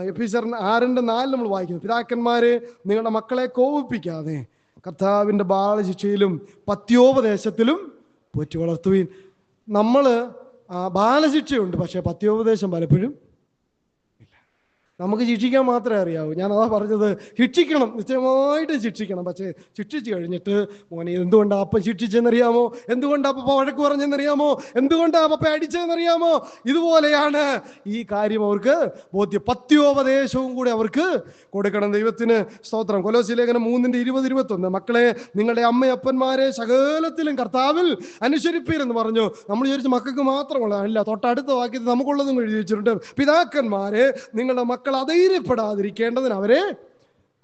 എഫീസർ 6:4 നമ്മൾ വായിക്കുന്നു. പിതാക്കന്മാരെ, നിങ്ങളുടെ മക്കളെ കോപിപ്പിക്കാതെ കർത്താവിൻ്റെ ബാലശിക്ഷയിലും പത്യോപദേശത്തിലും പോറ്റി വളർത്തുവീൻ. നമ്മൾ ബാലശിക്ഷയുണ്ട്, പക്ഷേ പത്യോപദേശം പലപ്പോഴും നമുക്ക് ശിക്ഷിക്കാൻ മാത്രമേ അറിയാവൂ. ഞാൻ അതാ പറഞ്ഞത്, ശിക്ഷിക്കണം, നിശ്ചയമായിട്ട് ശിക്ഷിക്കണം. പക്ഷേ ശിക്ഷിച്ചു കഴിഞ്ഞിട്ട് മോനെ എന്തുകൊണ്ടാ അപ്പ ശിക്ഷിച്ചെന്നറിയാമോ? എന്തുകൊണ്ടാ അപ്പ വഴക്ക് പറഞ്ഞെന്നറിയാമോ? എന്തുകൊണ്ടാ അപ്പ അടിച്ചതെന്നറിയാമോ? ഇതുപോലെയാണ് ഈ കാര്യം അവർക്ക് ബോധ്യം. പത്യോപദേശവും കൂടെ അവർക്ക് കൊടുക്കണം. ദൈവത്തിന് സ്തോത്രം. കൊലോസ്യ ലേഖനം 3:20-21, മക്കളെ നിങ്ങളുടെ അമ്മയപ്പന്മാരെ സകലത്തിലും കർത്താവിൽ അനുസരിപ്പീരെന്ന് പറഞ്ഞു. നമ്മൾ വിചാരിച്ച് മക്കൾക്ക് മാത്രമുള്ളതല്ല, തൊട്ടടുത്ത വാക്യത്തിൽ നമുക്കുള്ളതും എഴുതി വെച്ചിട്ടുണ്ട്. പിതാക്കന്മാരെ, നിങ്ങളുടെ മക്കൾ അധൈര്യപ്പെടാതിരിക്കേണ്ടതിന് അവരെ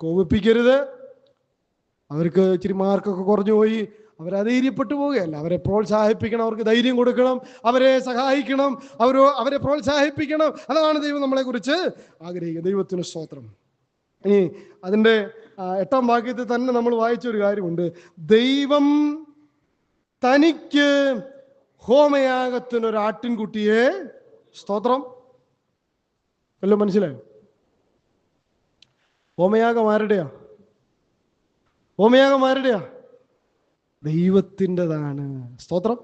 കോപിപ്പിക്കരുത്. അവർക്ക് ഇച്ചിരി മാർക്കൊക്കെ കുറഞ്ഞു പോയി, അവരധൈര്യപ്പെട്ടു പോവുകയല്ല. അവരെ പ്രോത്സാഹിപ്പിക്കണം, അവർക്ക് ധൈര്യം കൊടുക്കണം, അവരെ സഹായിക്കണം, അവരെ പ്രോത്സാഹിപ്പിക്കണം. അതാണ് ദൈവം നമ്മളെ കുറിച്ച് ആഗ്രഹിക്കുന്നത്. ദൈവത്തിന് സ്തോത്രം. ഇനി അതിൻ്റെ 8-ാം വാക്യത്തിൽ തന്നെ നമ്മൾ വായിച്ചൊരു കാര്യമുണ്ട്. ദൈവം തനിക്ക് ഹോമയാഗത്തിനൊരു ആട്ടിൻകുട്ടിയെ, സ്തോത്രം, വല്ലതും മനസ്സിലായോ? ഹോമയാഗം ആരുടെയാ? ഹോമയാഗം ആരുടെയാ? ദൈവത്തിൻ്റെതാണ്. സ്തോത്രം.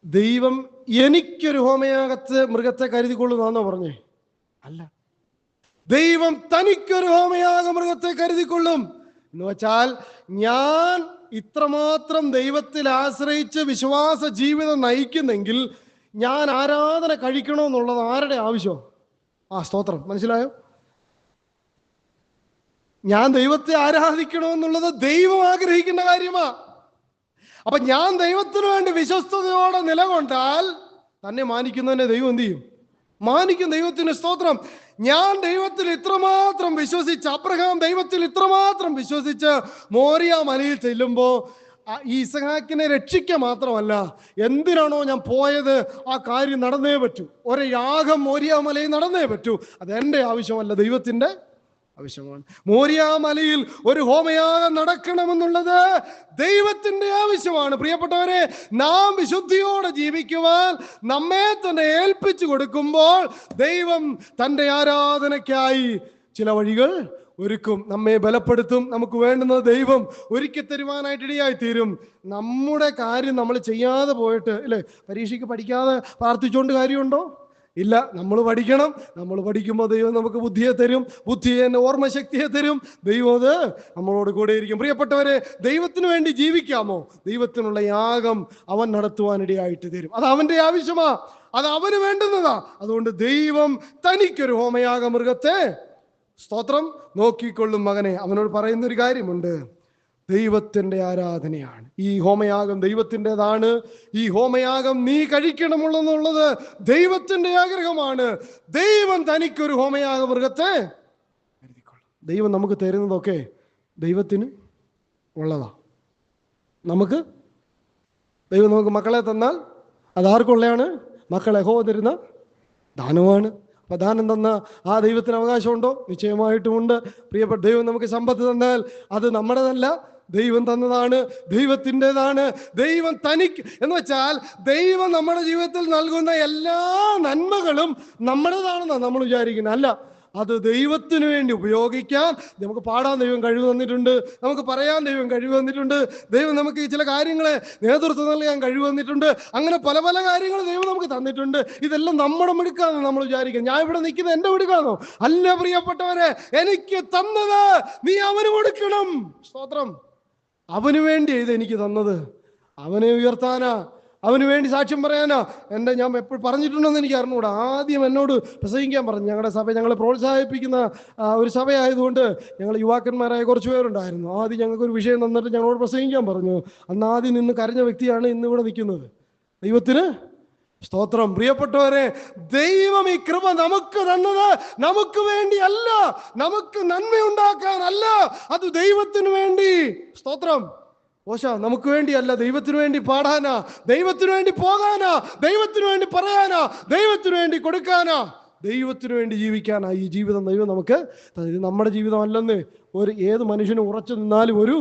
ദൈവം എനിക്കൊരു മൃഗത്തെ കരുതിക്കൊള്ളുന്നാന്നോ പറഞ്ഞേ? അല്ല, ദൈവം തനിക്കൊരു മൃഗത്തെ കരുതിക്കൊള്ളും എന്ന് വെച്ചാൽ, ഞാൻ ഇത്രമാത്രം ദൈവത്തിൽ ആശ്രയിച്ച് വിശ്വാസ ജീവിതം നയിക്കുന്നെങ്കിൽ ഞാൻ ആരാധന കഴിക്കണമെന്നുള്ളത് ആരുടെ ആവശ്യം? സ്തോത്രം. മനസ്സിലായോ? ഞാൻ ദൈവത്തെ ആരാധിക്കണമെന്നുള്ളത് ദൈവം ആഗ്രഹിക്കുന്ന കാര്യമാ. അപ്പൊ ഞാൻ ദൈവത്തിന് വേണ്ടി വിശ്വസ്തയോടെ നിലകൊണ്ടാൽ തന്നെ മാനിക്കുന്നതിനെ ദൈവം എന്ത് ചെയ്യും? മാനിക്കും. ദൈവത്തിന് സ്തോത്രം. ഞാൻ ദൈവത്തിൽ ഇത്രമാത്രം വിശ്വസിച്ച്, അബ്രഹാം ദൈവത്തിൽ ഇത്രമാത്രം വിശ്വസിച്ച് മോറിയ മലയിൽ ചെല്ലുമ്പോ ഈ ഇസഹാക്കിനെ രക്ഷിക്കുക മാത്രമല്ല, എന്തിനാണോ ഞാൻ പോയത് ആ കാര്യം നടന്നേ പറ്റൂ. ഒരു യാഗം മോറിയ മലയിൽ നടന്നേ പറ്റൂ. അതെന്റെ ആവശ്യമല്ല, ദൈവത്തിന്റെ ആവശ്യമാണ്. മോറിയ മലയിൽ ഒരു ഹോമയാഗം നടക്കണമെന്നുള്ളത് ദൈവത്തിന്റെ ആവശ്യമാണ്. പ്രിയപ്പെട്ടവരെ, നാം വിശുദ്ധിയോടെ ജീവിക്കുവാൻ നമ്മെ തന്നെ ഏൽപ്പിച്ചു കൊടുക്കുമ്പോൾ ദൈവം തന്റെ ആരാധനയ്ക്കായി ചില വഴികൾ ഒരുക്കും, നമ്മെ ബലപ്പെടുത്തും. നമുക്ക് വേണ്ടുന്നത് ദൈവം ഒരുക്കി തരുവാനായിട്ട് ഇടയായി തീരും. നമ്മുടെ കാര്യം നമ്മൾ ചെയ്യാതെ പോയിട്ട്, ഇല്ലേ, പരീക്ഷയ്ക്ക് പഠിക്കാതെ പ്രാർത്ഥിച്ചുകൊണ്ട് കാര്യമുണ്ടോ? ഇല്ല. നമ്മൾ പഠിക്കണം. നമ്മൾ പഠിക്കുമ്പോൾ ദൈവം നമുക്ക് ബുദ്ധിയെ തരും, ബുദ്ധിയെ ഓർമ്മശക്തിയെ തരും. ദൈവം അത് നമ്മളോട് കൂടെ ഇരിക്കും. പ്രിയപ്പെട്ടവരെ, ദൈവത്തിന് വേണ്ടി ജീവിക്കാമോ? ദൈവത്തിനുള്ള യാഗം അവൻ നടത്തുവാനിടയായിട്ട് തരും. അത് അവന്റെ ആവശ്യമാ, അത് അവന് വേണ്ടുന്നതാ. അതുകൊണ്ട് ദൈവം തനിക്കൊരു മൃഗത്തെ, സ്തോത്രം, നോക്കിക്കൊള്ളും മകനെ. അവനോട് പറയുന്നൊരു കാര്യമുണ്ട്, ദൈവത്തിന്റെ ആരാധനയാണ് ഈ ഹോമയാഗം, ദൈവത്തിൻ്റെതാണ്. ഈ ഹോമയാഗം നീ കഴിക്കണമെന്നുള്ളത് ദൈവത്തിന്റെ ആഗ്രഹമാണ്. ദൈവം തനിക്കൊരു മൃഗത്തെ കരുതിക്കൊള്ളും. ദൈവം നമുക്ക് തരുന്നതൊക്കെ ദൈവത്തിന് ഉള്ളതാ. ദൈവം നമുക്ക് മക്കളെ തന്നാൽ അതാർക്കുള്ളതാണ്? മക്കളെ യഹോവ തരുന്ന ദാനമാണ്. പ്രധാനം തന്ന ആ ദൈവത്തിന് അവകാശമുണ്ടോ? നിശ്ചയമായിട്ടുമുണ്ട്. പ്രിയപ്പെട്ട, ദൈവം നമുക്ക് സമ്പത്ത് തന്നാൽ അത് നമ്മുടേതല്ല, ദൈവം തന്നതാണ്, ദൈവത്തിൻ്റെതാണ്. ദൈവം തനിക്ക് എന്ന് വെച്ചാൽ ദൈവം നമ്മുടെ ജീവിതത്തിൽ നൽകുന്ന എല്ലാ നന്മകളും നമ്മുടേതാണെന്നാണ് നമ്മൾ വിചാരിക്കുന്നത്. അല്ല, അത് ദൈവത്തിന് വേണ്ടി ഉപയോഗിക്കാൻ നമുക്ക് പാടാൻ ദൈവം കഴിവ് തന്നിട്ടുണ്ട്, നമുക്ക് പറയാൻ ദൈവം കഴിവ് തന്നിട്ടുണ്ട്, ദൈവം നമുക്ക് ചില കാര്യങ്ങളെ നേതൃത്വം നൽകാൻ കഴിവ് തന്നിട്ടുണ്ട്. അങ്ങനെ പല പല കാര്യങ്ങൾ ദൈവം നമുക്ക് തന്നിട്ടുണ്ട്. ഇതെല്ലാം നമ്മുടെ മിടുക്കാന്ന് നമ്മൾ വിചാരിക്കുക. ഞാൻ ഇവിടെ നിൽക്കുന്നത് എൻ്റെ മിടുക്കാണോ? അല്ല പ്രിയപ്പെട്ടവരെ, എനിക്ക് തന്നത് നീ അവന് കൊടുക്കണം. സ്തോത്രം. അവന് വേണ്ടി ഇത് എനിക്ക് തന്നത്. അവനെ ഉയർത്താനാ, അവന് വേണ്ടി സാക്ഷ്യം പറയാനാ. ഞാൻ എപ്പോഴും പറഞ്ഞിട്ടുണ്ടെന്ന് എനിക്ക് അറിഞ്ഞുകൂടാ. ആദ്യം എന്നോട് പ്രസംഗിക്കാൻ പറഞ്ഞു. ഞങ്ങളുടെ സഭ ഞങ്ങളെ പ്രോത്സാഹിപ്പിക്കുന്ന ഒരു സഭയായതുകൊണ്ട് ഞങ്ങൾ യുവാക്കന്മാരായ കുറച്ച് പേരുണ്ടായിരുന്നു. ആദ്യം ഞങ്ങൾക്കൊരു വിഷയം തന്നിട്ട് ഞങ്ങളോട് പ്രസംഗിക്കാൻ പറഞ്ഞു. അന്ന് ആദ്യം നിന്ന് കരഞ്ഞ വ്യക്തിയാണ് ഇന്ന് ഇവിടെ നിൽക്കുന്നത്. ദൈവത്തിന് സ്തോത്രം. പ്രിയപ്പെട്ടവരെ, ദൈവം ഈ കൃപ നമുക്ക് തന്നത് നമുക്ക് വേണ്ടി അല്ല, നമുക്ക് നന്മയുണ്ടാക്കാനല്ല, അത് ദൈവത്തിന് വേണ്ടി. സ്തോത്രം. നമുക്ക് വേണ്ടിയല്ല, ദൈവത്തിന് വേണ്ടി പാടാനാ, ദൈവത്തിന് വേണ്ടി പോകാനാ, ദൈവത്തിന് വേണ്ടി പറയാനാ, ദൈവത്തിന് വേണ്ടി കൊടുക്കാനാ, ദൈവത്തിന് വേണ്ടി ജീവിക്കാനാ ഈ ജീവിതം ദൈവം നമുക്ക്. ഇത് നമ്മുടെ ജീവിതം അല്ലെന്ന് ഏത് മനുഷ്യനും ഉറച്ചു നിന്നാലും ഒരു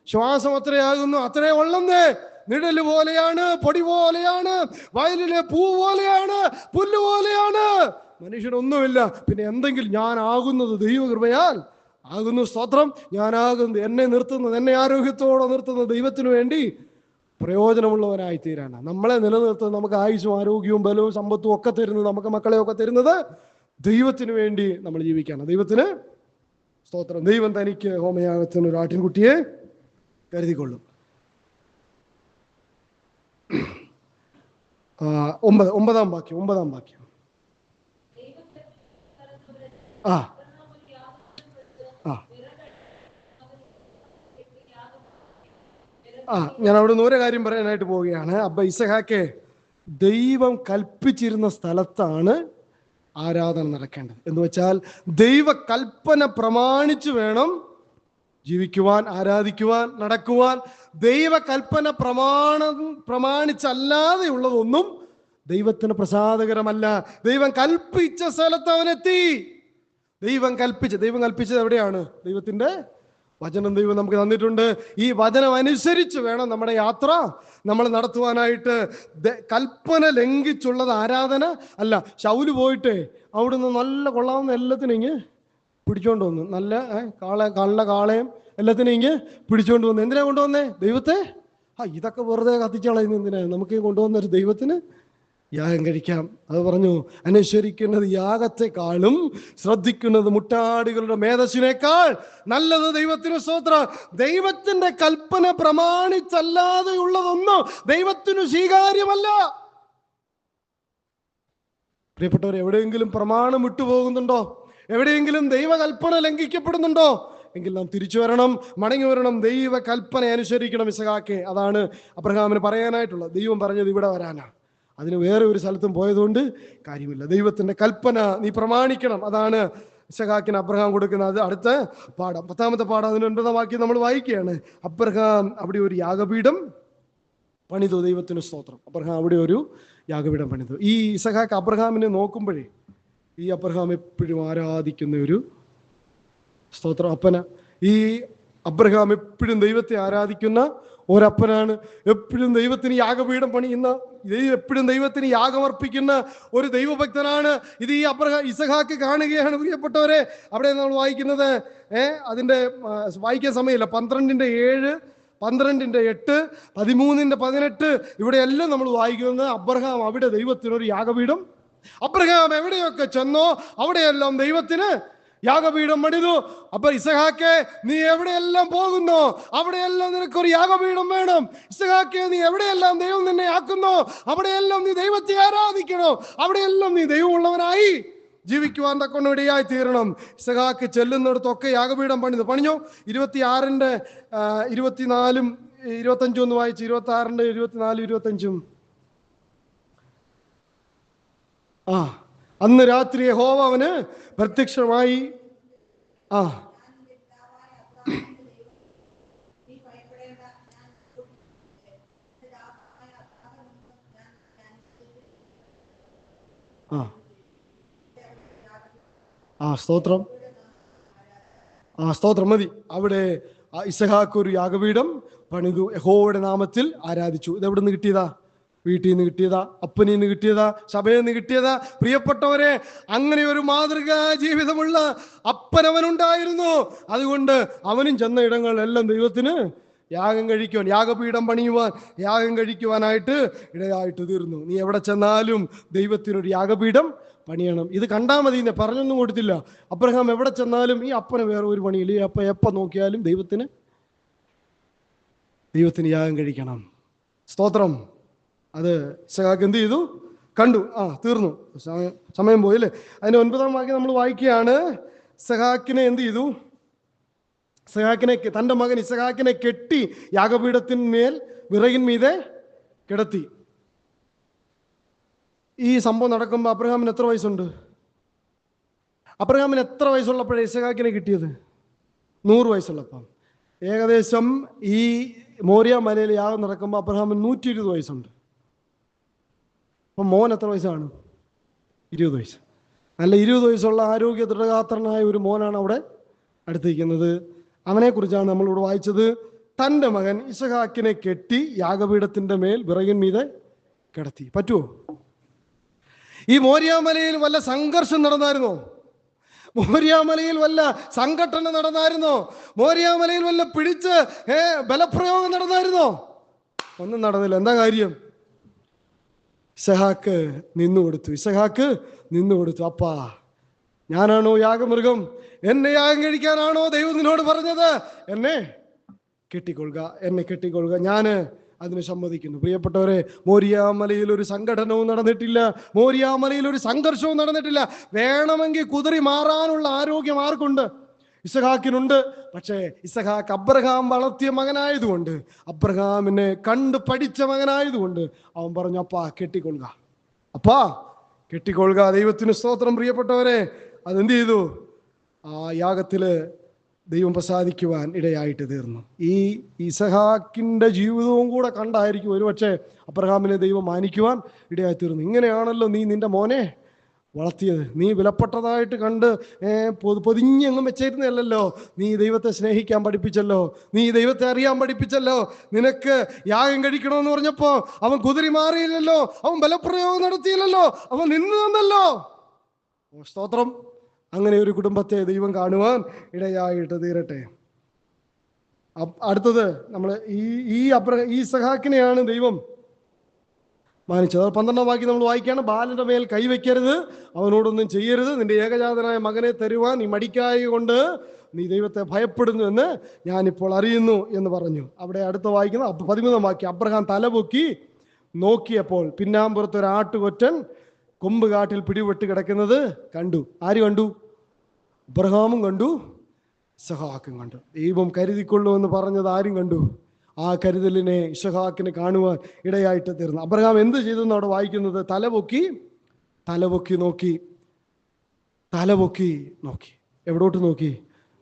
ശ്വാസം അത്രയാകുന്നു, അത്രേ ഉള്ളെന്നേ. നിഴല് പോലെയാണ്, പൊടി പോലെയാണ്, വയലിലെ പൂ പോലെയാണ്, പുല്ല് പോലെയാണ്. മനുഷ്യനൊന്നുമില്ല. പിന്നെ എന്തെങ്കിലും ഞാനാകുന്നത് ദൈവകൃപയാൽ ആകുന്നു. സ്തോത്രം. ഞാനാകുന്നത്, എന്നെ നിർത്തുന്നത്, എന്നെ ആരോഗ്യത്തോടെ നിർത്തുന്നത് ദൈവത്തിനു വേണ്ടി പ്രയോജനമുള്ളവരായി തീരാനാണ്. നമ്മളെ നിലനിർത്തുന്നത്, നമുക്ക് ആയുസ്സും ആരോഗ്യവും ബലവും സമ്പത്തും ഒക്കെ തരുന്നത്, നമുക്ക് മക്കളെയൊക്കെ തരുന്നത് ദൈവത്തിന് വേണ്ടി നമ്മൾ ജീവിക്കാനാണ്. ദൈവത്തിന് സ്തോത്രം. ദൈവം തനിക്ക് ഹോമയാഗത്തിന് ഒരു ആട്ടിൻകുട്ടിയെ കരുതിക്കൊള്ളും. 9-ാം വാക്യം. ഞാൻ അവിടെ നിന്ന് ഒരു കാര്യം പറയാനായിട്ട് പോവുകയാണ്. അപ്പൊ ഇസഹാക്കെ ദൈവം കൽപ്പിച്ചിരുന്ന സ്ഥലത്താണ് ആരാധന നടക്കേണ്ടത്. എന്ന് വെച്ചാൽ ദൈവ കൽപ്പന പ്രമാണിച്ചു വേണം ജീവിക്കുവാൻ, ആരാധിക്കുവാൻ, നടക്കുവാൻ. ദൈവ കൽപ്പന പ്രമാണിച്ചല്ലാതെ ഉള്ളതൊന്നും ദൈവത്തിന് പ്രസാദകരമല്ല. ദൈവം കൽപ്പിച്ച സ്ഥലത്ത് അവനെത്തി. ദൈവം കൽപ്പിച്ചത് എവിടെയാണ്? ദൈവത്തിന്റെ വചനം ദൈവം നമുക്ക് തന്നിട്ടുണ്ട്. ഈ വചനം അനുസരിച്ച് വേണം നമ്മുടെ യാത്ര നമ്മൾ നടത്തുവാനായിട്ട്. കൽപ്പന ലംഘിച്ചുള്ളത് ആരാധന അല്ല. ശൗല് പോയിട്ട് അവിടുന്ന് നല്ല കൊള്ളാവുന്ന എല്ലാത്തിനും ഇങ്ങ് പിടിച്ചോണ്ട് വന്നു. നല്ല കാളയും എല്ലാത്തിനും ഇങ്ങ് പിടിച്ചോണ്ട് വന്നു. എന്തിനാ കൊണ്ടുവന്നേ? ദൈവത്തെ. ഇതൊക്കെ വെറുതെ കത്തിച്ചളയുന്നു. എന്തിനാ? നമുക്ക് കൊണ്ടുവന്നൊരു ദൈവത്തിന് യാഗം കഴിക്കാം. അത് പറഞ്ഞു, അനുസരിക്കുന്നത് യാഗത്തെക്കാളും ശ്രദ്ധിക്കുന്നത് മുട്ടാടുകളുടെ മേധസ്സിനേക്കാൾ നല്ലത്. ദൈവത്തിന് സ്തോത്രം. ദൈവത്തിന്റെ കൽപ്പന പ്രമാണിച്ചല്ലാതെ ഉള്ളതൊന്നും ദൈവത്തിന് സ്വീകാര്യമല്ല. പ്രിയപ്പെട്ടവർ, എവിടെയെങ്കിലും പ്രമാണം വിട്ടുപോകുന്നുണ്ടോ? എവിടെയെങ്കിലും ദൈവകൽപ്പന ലംഘിക്കപ്പെടുന്നുണ്ടോ? എങ്കിൽ നാം തിരിച്ചു വരണം, മടങ്ങി വരണം, ദൈവ കൽപ്പന അനുസരിക്കണം. ഇസഹാക്കെ അതാണ് അബ്രഹാമിന് പറയാനായിട്ടുള്ളത്. ദൈവം പറഞ്ഞത് ഇവിടെ വരാനാ. അതിന് വേറെ ഒരു സ്ഥലത്തും പോയതുകൊണ്ട് കാര്യമില്ല. ദൈവത്തിന്റെ കൽപ്പന നീ പ്രമാണിക്കണം. അതാണ് ഇസഹാക്കിന് അബ്രഹാം കൊടുക്കുന്നത്. അടുത്ത പാഠം, 10-ാമത്തെ പാഠം, അതിന് 9-ാം വാക്യം നമ്മൾ വായിക്കുകയാണ്. അബ്രഹാം അവിടെ ഒരു യാഗപീഠം പണിതു. ദൈവത്തിന് സ്തോത്രം. അബ്രഹാം അവിടെ ഒരു യാഗപീഠം പണിതു. ഈ ഇസഹാക്ക് അബ്രഹാമിനെ നോക്കുമ്പോഴേ ഈ അബ്രഹാം എപ്പോഴും ആരാധിക്കുന്ന ഒരു സ്തോത്രം അപ്പന. ഈ അബ്രഹാം എപ്പോഴും ദൈവത്തെ ആരാധിക്കുന്ന ഒരപ്പനാണ്. എപ്പോഴും ദൈവത്തിന് യാഗപീഠം പണിയുന്ന, എപ്പോഴും ദൈവത്തിന് യാഗമർപ്പിക്കുന്ന ഒരു ദൈവഭക്തനാണ്. ഇത് ഈ ഇസഹാക്ക് കാണുകയാണ്. പ്രിയപ്പെട്ടവരെ, അവിടെ നമ്മൾ വായിക്കുന്നത് അതിന്റെ വായിക്കാൻ സമയമില്ല. 12:7, 12:8, 13:18 ഇവിടെയെല്ലാം നമ്മൾ വായിക്കുന്നത് അബ്രഹാം അവിടെ ദൈവത്തിനൊരു യാഗപീഠം. അബ്രഹാം എവിടെയൊക്കെ ചെന്നോ അവിടെയെല്ലാം ദൈവത്തിന് യാഗപീഠം പണിതു. അപ്പൊ ഇസഹാക്കെ, നീ എവിടെയെല്ലാം പോകുന്നോ അവിടെയെല്ലാം നിനക്കൊരു യാഗപീഠം വേണം. ഇസഹാക്കെ, നീ എവിടെയെല്ലാം ദൈവം നിന്നെ ആക്കുന്നോ അവിടെയെല്ലാം നീ ദൈവത്തെ ആരാധിക്കണോ, അവിടെയെല്ലാം നീ ദൈവമുള്ളവനായി ജീവിക്കുവാൻ തക്കൊണ്ട് ഇടയായി തീരണം. ഇസഹാക്ക് ചെല്ലുന്നിടത്തൊക്കെ യാഗപീഠം പണിഞ്ഞു. 26-ന്റെ 24-ഉം 25-ഉം ഒന്ന് വായിച്ചു. 26-ന്റെ 24, 25. അന്ന് രാത്രി യഹോവ അവന് പ്രത്യക്ഷമായി. സ്തോത്രം, സ്തോത്രം മതി. അവിടെ ഇസഹാക്ക് ഒരു യാഗപീഠം പണിതു, യഹോവയുടെ നാമത്തിൽ ആരാധിച്ചു. ഇതെവിടെ നിന്ന് കിട്ടിയതാ? വീട്ടിൽ നിന്ന് കിട്ടിയതാ? അപ്പനിൽ നിന്ന് കിട്ടിയതാ? സഭയിൽ നിന്ന് കിട്ടിയതാ? പ്രിയപ്പെട്ടവരെ, അങ്ങനെ ഒരു മാതൃകാ ജീവിതമുള്ള അപ്പനവനുണ്ടായിരുന്നു. അതുകൊണ്ട് അവനും ചെന്ന ഇടങ്ങളിലെല്ലാം ദൈവത്തിന് യാഗം കഴിക്കുവാൻ, യാഗപീഠം പണിയുവാൻ, യാഗം കഴിക്കുവാനായിട്ട് ഇടയായിട്ട് തീർന്നു. നീ എവിടെ ചെന്നാലും ദൈവത്തിനൊരു യാഗപീഠം പണിയണം. ഇത് കണ്ടാൽ മതി, പറഞ്ഞൊന്നും കൊടുത്തില്ല. അബ്രഹാം എവിടെ ചെന്നാലും ഈ അപ്പന് വേറെ ഒരു പണിയില്ല. ഈ അപ്പ എപ്പോൾ നോക്കിയാലും ദൈവത്തിന് യാഗം കഴിക്കണം. സ്തോത്രം. അത് ഇസഹാക്ക് എന്ത് ചെയ്തു? കണ്ടു. തീർന്നു, സമയം പോയില്ലേ. അതിന്റെ 9-ാം വാക്യം നമ്മൾ വായിക്കുകയാണ്. ഇസഹാക്കിനെ എന്ത് ചെയ്തു? തന്റെ മകൻ ഇസഹാക്കിനെ കെട്ടി യാഗപീഠത്തിന്മേൽ വിറകിൻ മീതെ കിടത്തി. ഈ സംഭവം നടക്കുമ്പോൾ അബ്രഹാമിന് എത്ര വയസ്സുണ്ട്? അബ്രഹാമിന് എത്ര വയസ്സുള്ളപ്പോഴേ ഇസഹാക്കിനെ കിട്ടിയത്? 100 വയസ്സുള്ളപ്പം. ഏകദേശം ഈ മോരിയ മലയിൽ യാഗം നടക്കുമ്പോൾ അബ്രഹാമിന് 120 വയസ്സുണ്ട്. അപ്പം മോൻ എത്ര വയസ്സാണ്? 20 വയസ്സ്. നല്ല 20 വയസ്സുള്ള ആരോഗ്യ ദൃഢഗാത്രനായ ഒരു മോനാണ് അവിടെ അടുത്തിരിക്കുന്നത്. അവനെക്കുറിച്ചാണ് നമ്മളിവിടെ വായിച്ചത്. തൻ്റെ മകൻ ഇസഹാക്കിനെ കെട്ടി യാഗപീഠത്തിൻ്റെ മേൽ വിറകിൻ മീതെ കിടത്തി. പറ്റുമോ? ഈ മോരിയാമലയിൽ വല്ല സംഘർഷം നടന്നായിരുന്നോ? മോരിയാമലയിൽ വല്ല സംഘടന നടന്നായിരുന്നോ? മോരിയാമലയിൽ വല്ല പിടിച്ച് ബലപ്രയോഗം നടന്നായിരുന്നോ? ഒന്നും നടന്നില്ല. എന്താ കാര്യം? ഇസഹാക്ക് നിന്നുകൊടുത്തു. അപ്പാ, ഞാനാണോ യാഗമൃഗം? എന്നെ യാഗം കഴിക്കാനാണോ ദൈവം നിന്നോട് പറഞ്ഞത്? എന്നെ കെട്ടിക്കൊള്ളുക. ഞാന് അതിന് സമ്മതിക്കുന്നു. പ്രിയപ്പെട്ടവരെ, മോരിയാമലയിൽ ഒരു സംഘടനവും നടന്നിട്ടില്ല. മോരിയാമലയിൽ ഒരു സംഘർഷവും നടന്നിട്ടില്ല. വേണമെങ്കിൽ കുതിറി മാറാനുള്ള ആരോഗ്യം ആർക്കുണ്ട്? ഇസഹാക്കിനുണ്ട്. പക്ഷേ ഇസഹാക്ക് അബ്രഹാം വളർത്തിയ മകനായതുകൊണ്ട്, അബ്രഹാമിനെ കണ്ട് പഠിച്ച മകനായതുകൊണ്ട് അവൻ പറഞ്ഞു, അപ്പാ കെട്ടിക്കൊള്ളുക. ദൈവത്തിന് സ്തോത്രം. പ്രിയപ്പെട്ടവരെ, അതെന്ത് ചെയ്തു? ആ യാഗത്തില് ദൈവം പ്രസാദിക്കുവാൻ ഇടയായിട്ട് തീർന്നു. ഈ ഇസഹാക്കിന്റെ ജീവിതവും കൂടെ കണ്ടായിരിക്കും ഒരുപക്ഷെ അബ്രഹാമിനെ ദൈവം മാനിക്കുവാൻ ഇടയായി തീർന്നു. ഇങ്ങനെയാണല്ലോ നീ നിന്റെ മോനെ വളർത്തിയത്. നീ വിലപ്പെട്ടതായിട്ട് കണ്ട് പൊതിഞ്ഞെങ്ങും വെച്ചിരുന്നല്ലോ. നീ ദൈവത്തെ സ്നേഹിക്കാൻ പഠിപ്പിച്ചല്ലോ. നീ ദൈവത്തെ അറിയാൻ പഠിപ്പിച്ചല്ലോ. നിനക്ക് യാഗം കഴിക്കണമെന്ന് പറഞ്ഞപ്പോ അവൻ കുതിരി മാറിയില്ലല്ലോ. അവൻ ബലപ്രയോഗം നടത്തിയില്ലല്ലോ. അവൻ നിന്ന് തന്നല്ലോ. സ്തോത്രം. അങ്ങനെ ഒരു കുടുംബത്തെ ദൈവം കാണുവാൻ ഇടയായിട്ട് തീരട്ടെ. അടുത്തത് നമ്മൾ ഈ ഇസഹാക്കിനെയാണ് ദൈവം മാനിച്ചത്. 12-ാം വാക്യം നമ്മൾ വായിക്കുകയാണ്. ബാലന്റെ മേൽ കൈവയ്ക്കരുത്, അവനോടൊന്നും ചെയ്യരുത്. നിന്റെ ഏകജാതനായ മകനെ തരുവാൻ നീ മടിക്കായ കൊണ്ട് നീ ദൈവത്തെ ഭയപ്പെടുന്നു എന്ന് ഞാനിപ്പോൾ അറിയുന്നു എന്ന് പറഞ്ഞു. അവിടെ അടുത്ത വായിക്കുന്ന 13-ാം വാക്യം. അബ്രഹാം തലപൊക്കി നോക്കിയപ്പോൾ പിന്നാമ്പുറത്ത് ഒരു ആട്ടുകൊറ്റൻ കൊമ്പ് കാട്ടിൽ പിടിപെട്ട് കിടക്കുന്നത് കണ്ടു. ആര് കണ്ടു? അബ്രഹാമും കണ്ടു, ഇസഹാക്കും കണ്ടു. ദൈവം കരുതിക്കൊള്ളൂ എന്ന് പറഞ്ഞത് ആരും കണ്ടു? ആ കരുതലിനെ ഇസഹാക്കിന് കാണുവാൻ ഇടയായിട്ട് തീർന്നു. അബ്രഹാം എന്ത് ചെയ്തെന്ന് അവിടെ വായിക്കുന്നത്? തലപൊക്കി നോക്കി. എവിടോട്ട് നോക്കി?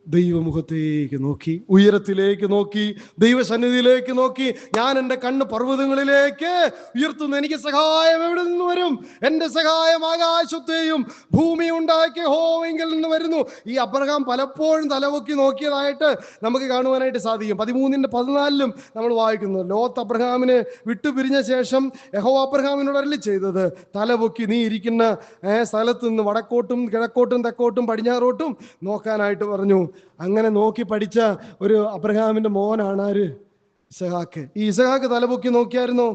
ദൈവമുഖത്തേക്ക് നോക്കി, ഉയരത്തിലേക്ക് നോക്കി, ദൈവസന്നിധിയിലേക്ക് നോക്കി. ഞാൻ എൻ്റെ കണ്ണ് പർവ്വതങ്ങളിലേക്ക് ഉയർത്തുന്നു. എനിക്ക് സഹായം എവിടെ നിന്ന് വരും? എൻ്റെ സഹായം ആകാശത്തെയും ഭൂമി ഉണ്ടാക്കിയ യഹോവയിൽ നിന്ന് വരുന്നു. ഈ അബ്രഹാം പലപ്പോഴും തലപൊക്കി നോക്കിയതായിട്ട് നമുക്ക് കാണുവാനായിട്ട് സാധിക്കും. 13-14 നമ്മൾ വായിക്കുന്നു. ലോത്ത് അബ്രഹാമിനെ വിട്ടുപിരിഞ്ഞ ശേഷം യഹോവ അബ്രഹാമിനോട് അരുളി ചെയ്തത്, തലപൊക്കി നീ ഇരിക്കുന്ന സ്ഥലത്ത് നിന്ന് വടക്കോട്ടും കിഴക്കോട്ടും തെക്കോട്ടും പടിഞ്ഞാറോട്ടും നോക്കാനായിട്ട് പറഞ്ഞു. അങ്ങനെ നോക്കി പഠിച്ച ഒരു അബ്രഹാമിന്റെ മോനാണ് ആര്? ഇസഹാക്ക്. ഈ ഇസഹാക്ക് തലപൊക്കി നോക്കിയായിരുന്നോ?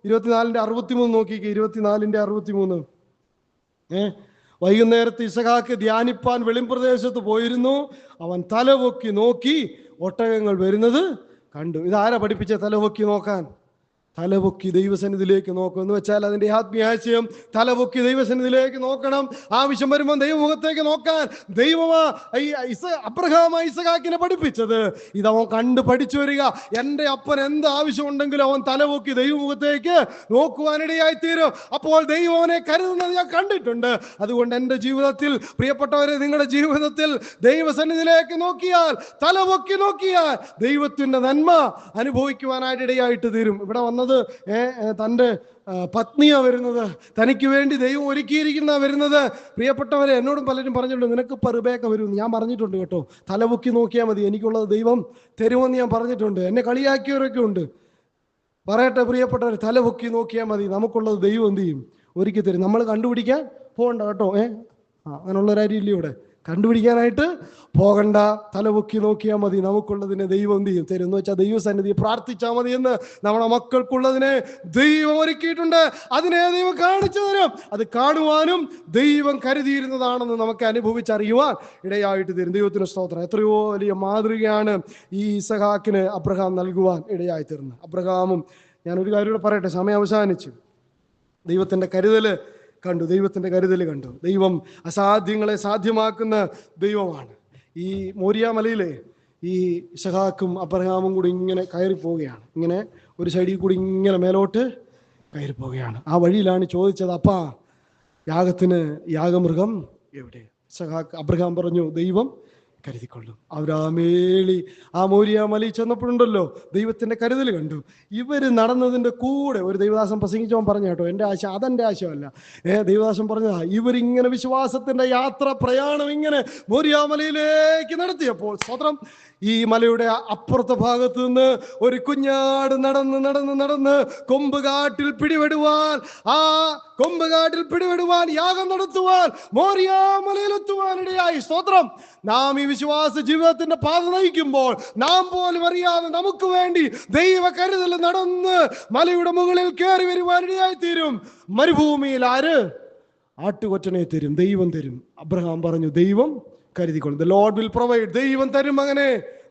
24:63 നോക്കിക്കേ. 24:63. വൈകുന്നേരത്ത് ഇസഹാക്ക് ധ്യാനിപ്പാൻ വെളിമ്പ്രദേശത്ത് പോയിരുന്നു. അവൻ തലപൊക്കി നോക്കി ഒട്ടകങ്ങൾ വരുന്നത് കണ്ടു. ഇതാരാ പഠിപ്പിച്ച തലപൊക്കി നോക്കാൻ? തലപൊക്കി ദൈവസന്നിധിയിലേക്ക് നോക്കും എന്ന് വെച്ചാൽ അതിന്റെ ആത്മീയാശയം തലപൊക്കി ദൈവസന്നിധിയിലേക്ക് നോക്കണം. ആവശ്യം വരുമ്പോൾ ദൈവമുഖത്തേക്ക് നോക്കാൻ ദൈവമാ അബ്രഹാം ഇസഹാക്കിനെ പഠിപ്പിച്ചത്. ഇതവൻ കണ്ട് പഠിച്ചു വരിക. എൻ്റെ അപ്പൻ എന്ത് ആവശ്യമുണ്ടെങ്കിലും അവൻ തലപൊക്കി ദൈവമുഖത്തേക്ക് നോക്കുവാനിടയായി തീരും. അപ്പോൾ ദൈവം അവനെ കരുതുന്നത് ഞാൻ കണ്ടിട്ടുണ്ട്. അതുകൊണ്ട് എൻ്റെ ജീവിതത്തിൽ, പ്രിയപ്പെട്ടവരെ, നിങ്ങളുടെ ജീവിതത്തിൽ ദൈവസന്നിധിയിലേക്ക് നോക്കിയാൽ, തലപൊക്കി നോക്കിയാൽ ദൈവത്തിന്റെ നന്മ അനുഭവിക്കുവാനായിട്ട് ഇടയായിട്ട് തീരും. ഇവിടെ വന്നത് തൻ്റെ പത്നിയാ വരുന്നത്, തനിക്ക് വേണ്ടി ദൈവം ഒരുക്കിയിരിക്കുന്ന വരുന്നത്. പ്രിയപ്പെട്ടവരെ, എന്നോടും പലരും പറഞ്ഞിട്ടുണ്ട് നിനക്ക് റിബേക്ക വരും. ഞാൻ പറഞ്ഞിട്ടുണ്ട് കേട്ടോ, തലപൊക്കി നോക്കിയാൽ മതി, എനിക്കുള്ളത് ദൈവം തരുമെന്ന് ഞാൻ പറഞ്ഞിട്ടുണ്ട്. എന്നെ കളിയാക്കിയവരൊക്കെ ഉണ്ട്. പറയട്ടെ പ്രിയപ്പെട്ടവർ, തലപൊക്കി നോക്കിയാൽ മതി, നമുക്കുള്ളത് ദൈവം എന്ത് ചെയ്യും? ഒരുക്കി തരും. നമ്മൾ കണ്ടുപിടിക്കാൻ പോകണ്ട കേട്ടോ. അങ്ങനെയുള്ളവരാരും ഇല്ല ഇവിടെ. കണ്ടുപിടിക്കാനായിട്ട് പോകണ്ട, തലപൊക്കി നോക്കിയാൽ മതി, നമുക്കുള്ളതിനെ ദൈവം എന്ത് ചെയ്യും? തരും. എന്ന് വെച്ചാൽ ദൈവസന്നിധി പ്രാർത്ഥിച്ചാൽ മതി എന്ന് നമ്മുടെ മക്കൾക്കുള്ളതിനെ ദൈവം ഒരുക്കിയിട്ടുണ്ട്. അതിനെ ദൈവം കാണിച്ചു തരും. അത് കാണുവാനും ദൈവം കരുതിയിരുന്നതാണെന്ന് നമുക്ക് അനുഭവിച്ചറിയുവാൻ ഇടയായിട്ട് തരും. ദൈവത്തിന് സ്തോത്രം. എത്രയോ വലിയ മാതൃകയാണ് ഈ ഇസഹാക്കിന് അബ്രഹാം നൽകുവാൻ ഇടയായി തീർന്നത്. അബ്രഹാമും, ഞാനൊരു കാര്യം കൂടെ പറയട്ടെ, സമയം അവസാനിച്ചു. ദൈവത്തിൻ്റെ കരുതല് കണ്ടു. ദൈവത്തിൻ്റെ കരുതൽ കണ്ടു. ദൈവം അസാധ്യങ്ങളെ സാധ്യമാക്കുന്ന ദൈവമാണ്. ഈ മോരിയ മലയിലെ ഈ ഇസഹാക്കും അബ്രഹാമും കൂടി ഇങ്ങനെ കയറി പോവുകയാണ്. ഇങ്ങനെ ഒരു സൈഡിൽ കൂടി ഇങ്ങനെ മേലോട്ട് കയറി പോവുകയാണ്. ആ വഴിയിലാണ് ചോദിച്ചത്, അപ്പാ യാഗത്തിന് യാഗമൃഗം എവിടെ? അബ്രഹാം പറഞ്ഞു, ദൈവം കരുതിക്കൊള്ളും. അവരാമേളി ആ മോരിയ മലയിൽ ചെന്നപ്പോഴുണ്ടല്ലോ, ദൈവത്തിന്റെ കരുതൽ കണ്ടു. ഇവര് നടന്നതിന്റെ കൂടെ ഒരു ദൈവദാസൻ പ്രസംഗിച്ചവൻ പറഞ്ഞു കേട്ടോ, എൻ്റെ ആശ അതെൻ്റെ ആശയമല്ല, ദൈവദാസൻ പറഞ്ഞതാ, ഇവരിങ്ങനെ വിശ്വാസത്തിന്റെ യാത്ര പ്രയാണം ഇങ്ങനെ മോരിയ മലയിലേക്ക് നടത്തിയപ്പോൾ, സ്വതന്ത്രം ഈ മലയുടെ അപ്പുറത്തെ ഭാഗത്ത് നിന്ന് ഒരു കുഞ്ഞാട് നടന്ന് നടന്ന് നടന്ന് കൊമ്പുകാട്ടിൽ പിടിപെടുവാൻ, ആ കൊമ്പുകാട്ടിൽ പിടിപെടുവാൻ, യാഗം നടത്തുവാൻ, മോരിയ മലയിലെത്തുവാൻ ഇടയായി. സ്തോത്രം. നാം ഈ വിശ്വാസ ജീവിതത്തിന്റെ പാത നയിക്കുമ്പോൾ നാം പോലും അറിയാതെ നമുക്ക് വേണ്ടി ദൈവ കരുതൽ നടന്ന് മലയുടെ മുകളിൽ കയറി വരുവാൻ ഇടയായി തീരും. മരുഭൂമിയിൽ ആര്? ആട്ടുകൊറ്റനെ തരും, ദൈവം തരും. അബ്രഹാം പറഞ്ഞു, ദൈവം കരുതിക്കൊള്ളും. The lord will provide. ദൈവം തരും. അങ്ങനെ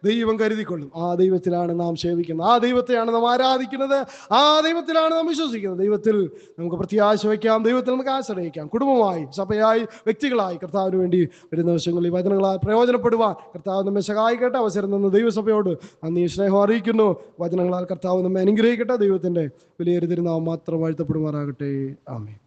ദൈവം കരുതിക്കൊള്ളും. ആ ദൈവത്തിലാണ് നാം സേവിക്കുന്നത്, ആ ദൈവത്തെയാണ് നാം ആരാധിക്കുന്നത്, ആ ദൈവത്തിലാണ് നാം വിശ്വസിക്കുന്നത്. ദൈവത്തിൽ നമുക്ക് പ്രത്യാശ വയ്ക്കാം, ദൈവത്തിൽ നമുക്ക് ആശ്രയിക്കാം. കുടുംബമായി, സഭയായി, വ്യക്തികളായി കർത്താവിന് വേണ്ടി വരുന്ന ദിവസങ്ങളിൽ വചനങ്ങളാൽ പ്രയോജനപ്പെടുവാൻ കർത്താവ് നമ്മെ സഹായിക്കട്ടെ. അവസരം നിന്ന് ദൈവസഭയോട് നന്ദി സ്നേഹം അറിയിക്കുന്നു. വചനങ്ങളാൽ കർത്താവ് നമ്മെ അനുഗ്രഹിക്കട്ടെ. ദൈവത്തിന്റെ വിലയേറിയ തിരുനാമം മാത്രം വാഴ്ത്തപ്പെടുമാറാകട്ടെ. ആമേൻ.